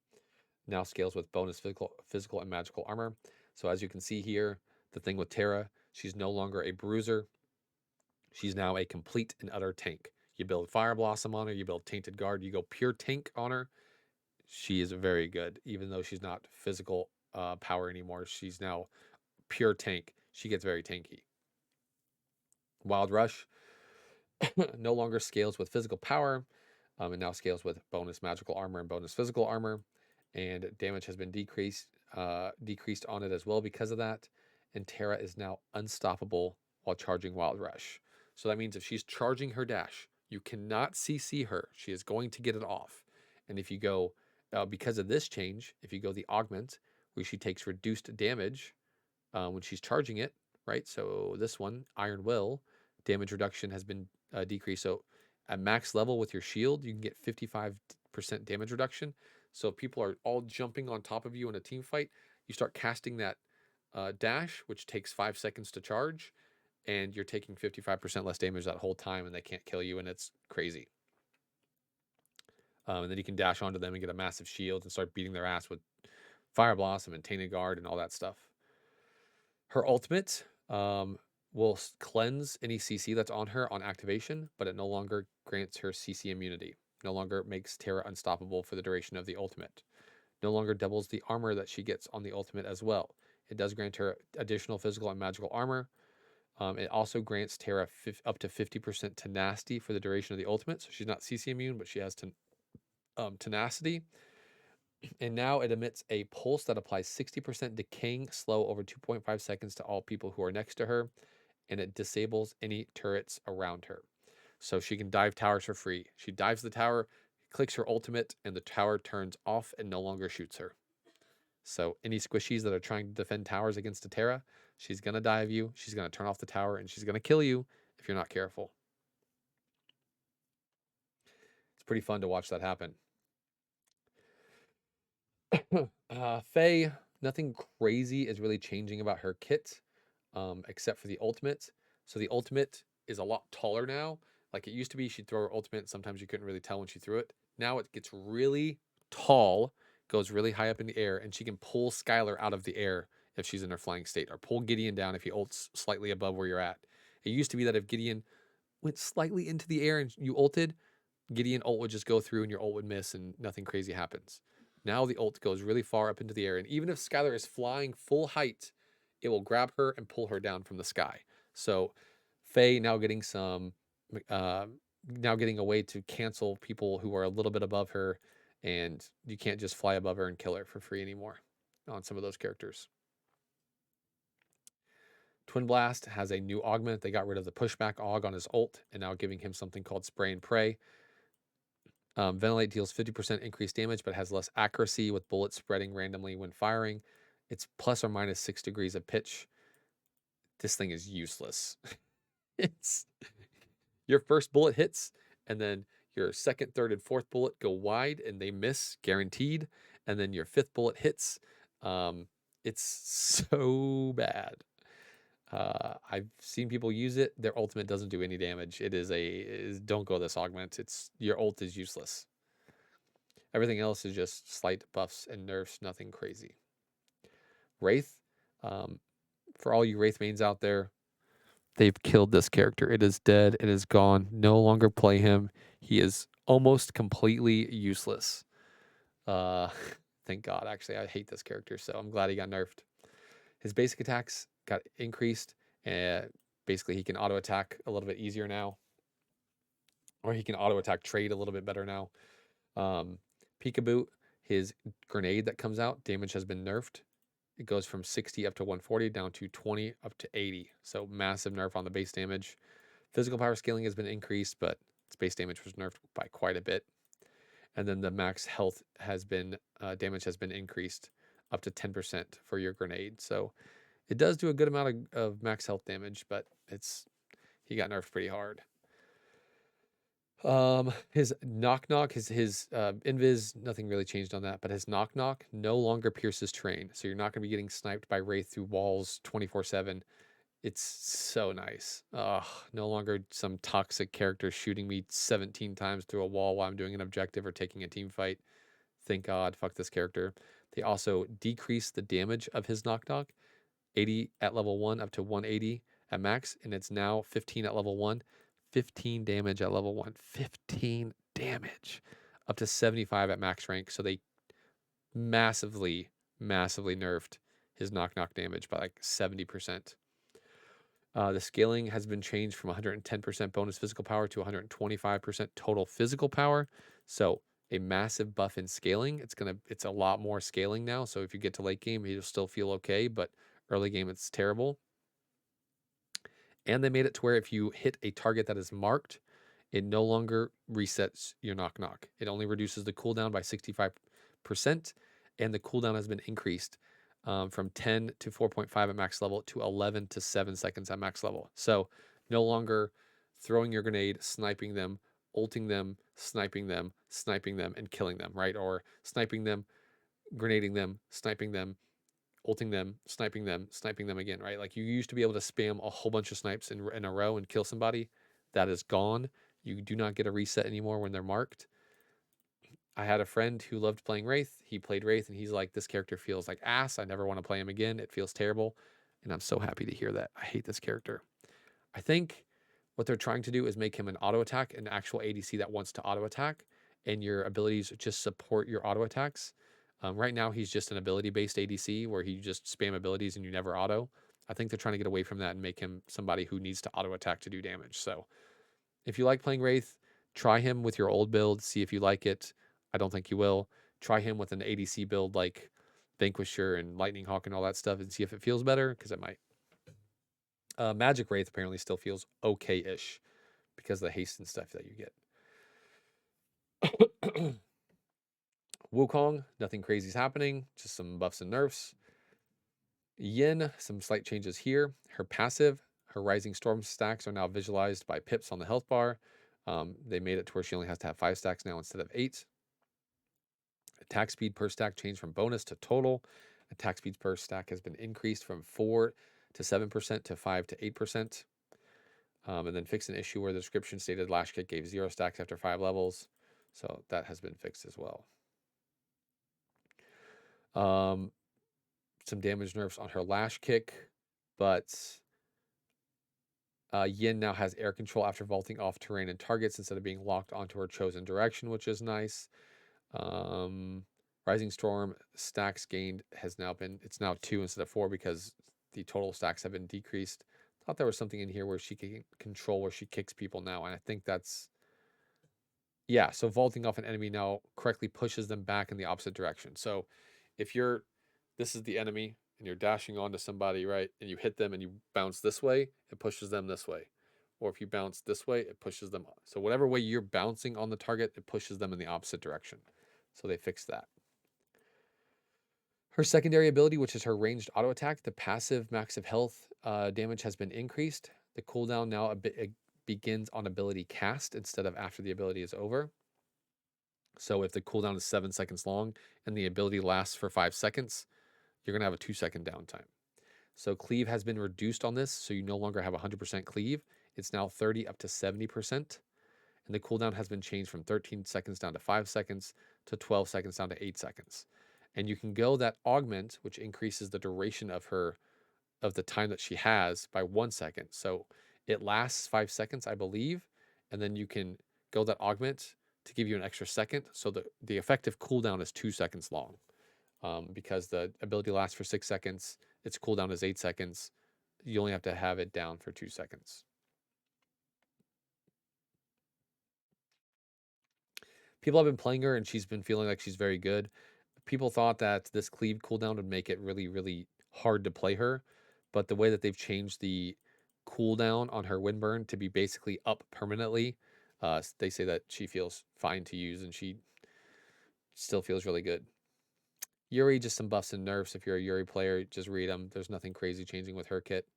Now scales with bonus physical and magical armor. So as you can see here, the thing with Terra, she's no longer a bruiser. She's now a complete and utter tank. You build Fire Blossom on her, you build Tainted Guard, you go pure tank on her. She is very good, even though she's not physical power anymore. She's now pure tank. She gets very tanky. Wild Rush no longer scales with physical power. It now scales with bonus magical armor and bonus physical armor, and damage has been decreased on it as well because of that. And Terra is now unstoppable while charging Wild Rush. So that means if she's charging her dash, you cannot CC her. She is going to get it off. And if you go, because of this change, if you go the augment, where she takes reduced damage when she's charging it, right? So this one, Iron Will, damage reduction has been decreased. So at max level with your shield, you can get 55% damage reduction. So if people are all jumping on top of you in a team fight, you start casting that dash, which takes 5 seconds to charge, and you're taking 55% less damage that whole time, and they can't kill you, and it's crazy. And then you can dash onto them and get a massive shield and start beating their ass with Fire Blossom and Tainted Guard and all that stuff. Her ultimate will cleanse any CC that's on her on activation, but it no longer grants her CC immunity. No longer makes Terra unstoppable for the duration of the ultimate. No longer doubles the armor that she gets on the ultimate as well. It does grant her additional physical and magical armor. It also grants Terra up to 50% tenacity for the duration of the ultimate. So she's not CC immune, but she has tenacity. And now it emits a pulse that applies 60% decaying slow over 2.5 seconds to all people who are next to her, and it disables any turrets around her. So she can dive towers for free. She dives the tower, clicks her ultimate, and the tower turns off and no longer shoots her. So any squishies that are trying to defend towers against a Terra, she's going to dive you, she's going to turn off the tower, and she's going to kill you if you're not careful. It's pretty fun to watch that happen. Faye, nothing crazy is really changing about her kit, except for the ultimate. So the ultimate is a lot taller now. Like it used to be, she'd throw her ultimate. Sometimes you couldn't really tell when she threw it. Now it gets really tall, goes really high up in the air, and she can pull Skylar out of the air if she's in her flying state, or pull Gideon down if he ults slightly above where you're at. It used to be that if Gideon went slightly into the air and you ulted, Gideon ult would just go through and your ult would miss and nothing crazy happens. Now the ult goes really far up into the air, and even if Skylar is flying full height, it will grab her and pull her down from the sky. So Faye now getting now getting a way to cancel people who are a little bit above her, and you can't just fly above her and kill her for free anymore on some of those characters. Twin Blast has a new augment. They got rid of the pushback aug on his ult and now giving him something called Spray and Pray. Ventilate deals 50% increased damage, but has less accuracy with bullets spreading randomly when firing. It's plus or minus 6 degrees of pitch. This thing is useless. It's your first bullet hits, and then your second, third, and fourth bullet go wide, and they miss, guaranteed. And then your fifth bullet hits. It's so bad. I've seen people use it. Their ultimate doesn't do any damage. Don't go this augment. Your ult is useless. Everything else is just slight buffs and nerfs, nothing crazy. Wraith, for all you Wraith mains out there, they've killed this character. It is dead. It is gone. No longer play him. He is almost completely useless. Thank God. Actually, I hate this character, so I'm glad he got nerfed. His basic attacks got increased, and basically he can auto attack a little bit easier now, or he can auto attack trade a little bit better now. Peekaboo, his grenade that comes out, damage has been nerfed. It goes from 60 up to 140 down to 20 up to 80. So massive nerf on the base damage. Physical power scaling has been increased, but its base damage was nerfed by quite a bit. And then the max health has been damage has been increased up to 10% for your grenade. So it does do a good amount of max health damage, but he got nerfed pretty hard. His knock, his invis, nothing really changed on that, but his knock no longer pierces terrain. So you're not going to be getting sniped by Wraith through walls 24/7. It's so nice. Ugh, no longer some toxic character shooting me 17 times through a wall while I'm doing an objective or taking a team fight. Thank God, fuck this character. They also decrease the damage of his knock knock, 80 at level 1 up to 180 at max, and it's now 15 at level 1, 15 damage at level 1, 15 damage up to 75 at max rank. So they massively, massively nerfed his knock knock damage by like 70%. The scaling has been changed from 110% bonus physical power to 125% total physical power. So a massive buff in scaling. It's a lot more scaling now. So if you get to late game, you'll still feel okay, but early game it's terrible. And they made it to where if you hit a target that is marked, it no longer resets your knock knock. It only reduces the cooldown by 65%, and the cooldown has been increased from 10 to 4.5 at max level to 11 to 7 seconds at max level. So no longer throwing your grenade, sniping them, ulting them, sniping them, and killing them, right? Or sniping them, grenading them, sniping them, ulting them, sniping them again, right? Like you used to be able to spam a whole bunch of snipes in a row and kill somebody. That is gone. You do not get a reset anymore when they're marked. I had a friend who loved playing Wraith. He played Wraith and he's like, this character feels like ass. I never want to play him again. It feels terrible. And I'm so happy to hear that. I hate this character. I think what they're trying to do is make him an auto attack, an actual ADC that wants to auto attack, and your abilities just support your auto attacks. Right now, he's just an ability based ADC where he just spam abilities and you never auto. I think they're trying to get away from that and make him somebody who needs to auto attack to do damage. So if you like playing Wraith, try him with your old build, see if you like it. I don't think you will. Try him with an ADC build like Vanquisher and Lightning Hawk and all that stuff and see if it feels better, because it might. Magic Wraith apparently still feels okay-ish because of the haste and stuff that you get. Wukong, nothing crazy is happening, just some buffs and nerfs. Yin, some slight changes here. Her passive, her Rising Storm stacks are now visualized by pips on the health bar. They made it to where she only has to have 5 stacks now instead of 8. Attack speed per stack changed from bonus to total. Attack speed per stack has been increased from 4 to 7% to 5 to 8%. And then fixed an issue where the description stated Lash Kick gave 0 stacks after 5 levels. So that has been fixed as well. Some damage nerfs on her Lash Kick, but Yin now has air control after vaulting off terrain and targets instead of being locked onto her chosen direction, which is nice. Rising Storm stacks gained it's now 2 instead of 4 because the total stacks have been decreased. Thought there was something in here where she can control where she kicks people now, and I think that's, yeah, so vaulting off an enemy now correctly pushes them back in the opposite direction. So if this is the enemy and you're dashing onto somebody, right, and you hit them and you bounce this way, it pushes them this way. Or if you bounce this way, it pushes them. So whatever way you're bouncing on the target, it pushes them in the opposite direction. So they fixed that. Her secondary ability, which is her ranged auto attack, the passive max of health damage has been increased. The cooldown now begins on ability cast instead of after the ability is over. So if the cooldown is 7 seconds long and the ability lasts for 5 seconds, you're going to have a 2-second downtime. So cleave has been reduced on this, so you no longer have 100% cleave. It's now 30 up to 70%. And the cooldown has been changed from 13 seconds down to 5 seconds to 12 seconds down to 8 seconds. And you can go that augment, which increases the duration of the time that she has by 1 second. So it lasts 5 seconds, I believe, and then you can go that augment to give you an extra second. So the effective cooldown is 2 seconds long. Because the ability lasts for 6 seconds, its cooldown is 8 seconds. You only have to have it down for 2 seconds. People have been playing her and she's been feeling like she's very good. People thought that this cleave cooldown would make it really, really hard to play her, but the way that they've changed the cooldown on her wind burn to be basically up permanently, they say that she feels fine to use and she still feels really good. Yuri, just some buffs and nerfs. If you're a Yuri player, just read them. There's nothing crazy changing with her kit.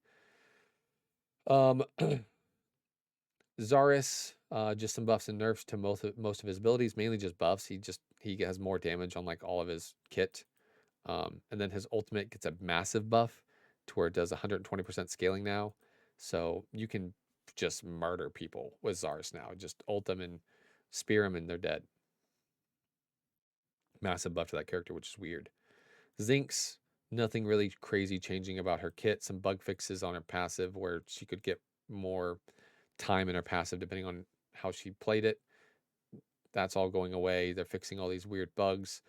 Zaris, just some buffs and nerfs to most of his abilities, mainly just buffs. He has more damage on like all of his kit. And then his ultimate gets a massive buff to where it does 120% scaling now. So you can just murder people with Zars now. Just ult them and spear them and they're dead. Massive buff to that character, which is weird. Zinx, nothing really crazy changing about her kit. Some bug fixes on her passive where she could get more time in her passive depending on how she played it. That's all going away. They're fixing all these weird bugs.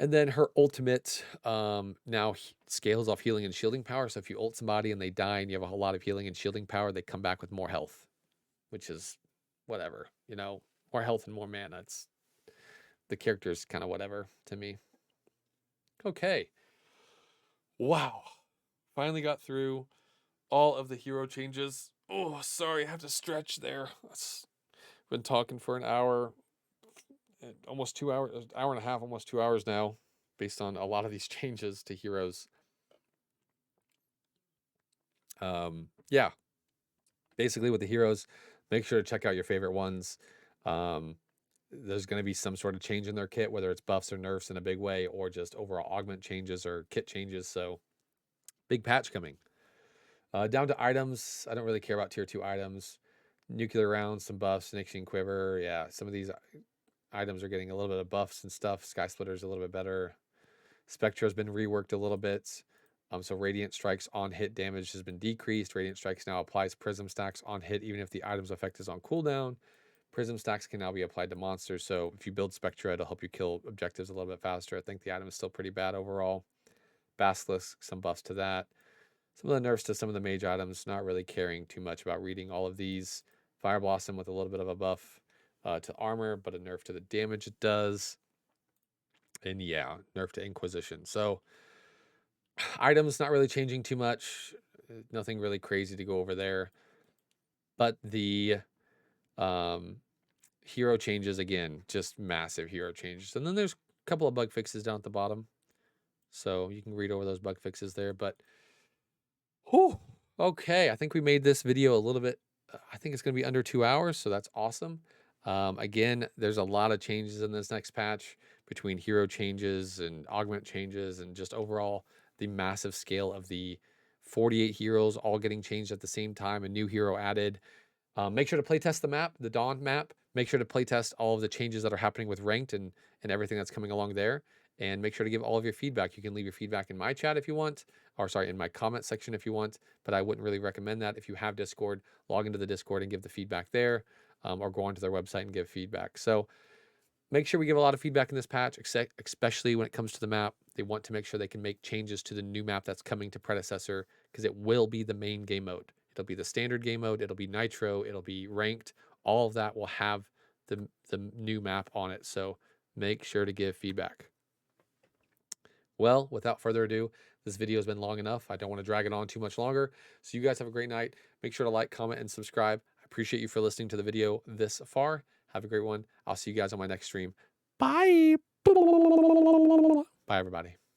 And then her ultimate now scales off healing and shielding power. So if you ult somebody and they die and you have a whole lot of healing and shielding power, they come back with more health, which is whatever, you know, more health and more mana. It's the character's kind of whatever to me. Okay. Wow. Finally got through all of the hero changes. Oh, sorry, I have to stretch there. Been talking for an hour, almost 2 hours, hour and a half, almost 2 hours now, based on a lot of these changes to heroes. Yeah. Basically, with the heroes, make sure to check out your favorite ones. There's going to be some sort of change in their kit, whether it's buffs or nerfs in a big way, or just overall augment changes or kit changes. So, big patch coming. Down to items, I don't really care about tier 2 items. Nuclear rounds, some buffs, Nixian Quiver. Yeah, some of these items are getting a little bit of buffs and stuff. Sky Splitter's a little bit better. Spectra's been reworked a little bit. So Radiant Strikes on hit damage has been decreased. Radiant Strikes now applies Prism Stacks on hit even if the item's effect is on cooldown. Prism Stacks can now be applied to monsters. So if you build Spectra, it'll help you kill objectives a little bit faster. I think the item is still pretty bad overall. Basilisk, some buffs to that. Some of the nerfs to some of the mage items, not really caring too much about reading all of these. Fire Blossom with a little bit of a buff to armor, but a nerf to the damage it does. And yeah, nerf to Inquisition. So items not really changing too much. Nothing really crazy to go over there. But the hero changes, again, just massive hero changes. And then there's a couple of bug fixes down at the bottom. So you can read over those bug fixes there. But whew, okay, I think we made this video a little bit, I think it's going to be under 2 hours. So that's awesome. Again, there's a lot of changes in this next patch between hero changes and augment changes and just overall the massive scale of the 48 heroes all getting changed at the same time, a new hero added. Make sure to playtest the map, the Dawn map. Make sure to playtest all of the changes that are happening with ranked and everything that's coming along there. And make sure to give all of your feedback. You can leave your feedback in my chat if you want, or sorry, in my comment section if you want, but I wouldn't really recommend that. If you have Discord, log into the Discord and give the feedback there, or go onto their website and give feedback. So make sure we give a lot of feedback in this patch, especially when it comes to the map. They want to make sure they can make changes to the new map that's coming to Predecessor, because it will be the main game mode. It'll be the standard game mode. It'll be Nitro. It'll be ranked. All of that will have the new map on it. So make sure to give feedback. Well, without further ado, this video has been long enough. I don't want to drag it on too much longer. So you guys have a great night. Make sure to like, comment, and subscribe. I appreciate you for listening to the video this far. Have a great one. I'll see you guys on my next stream. Bye. Bye, everybody.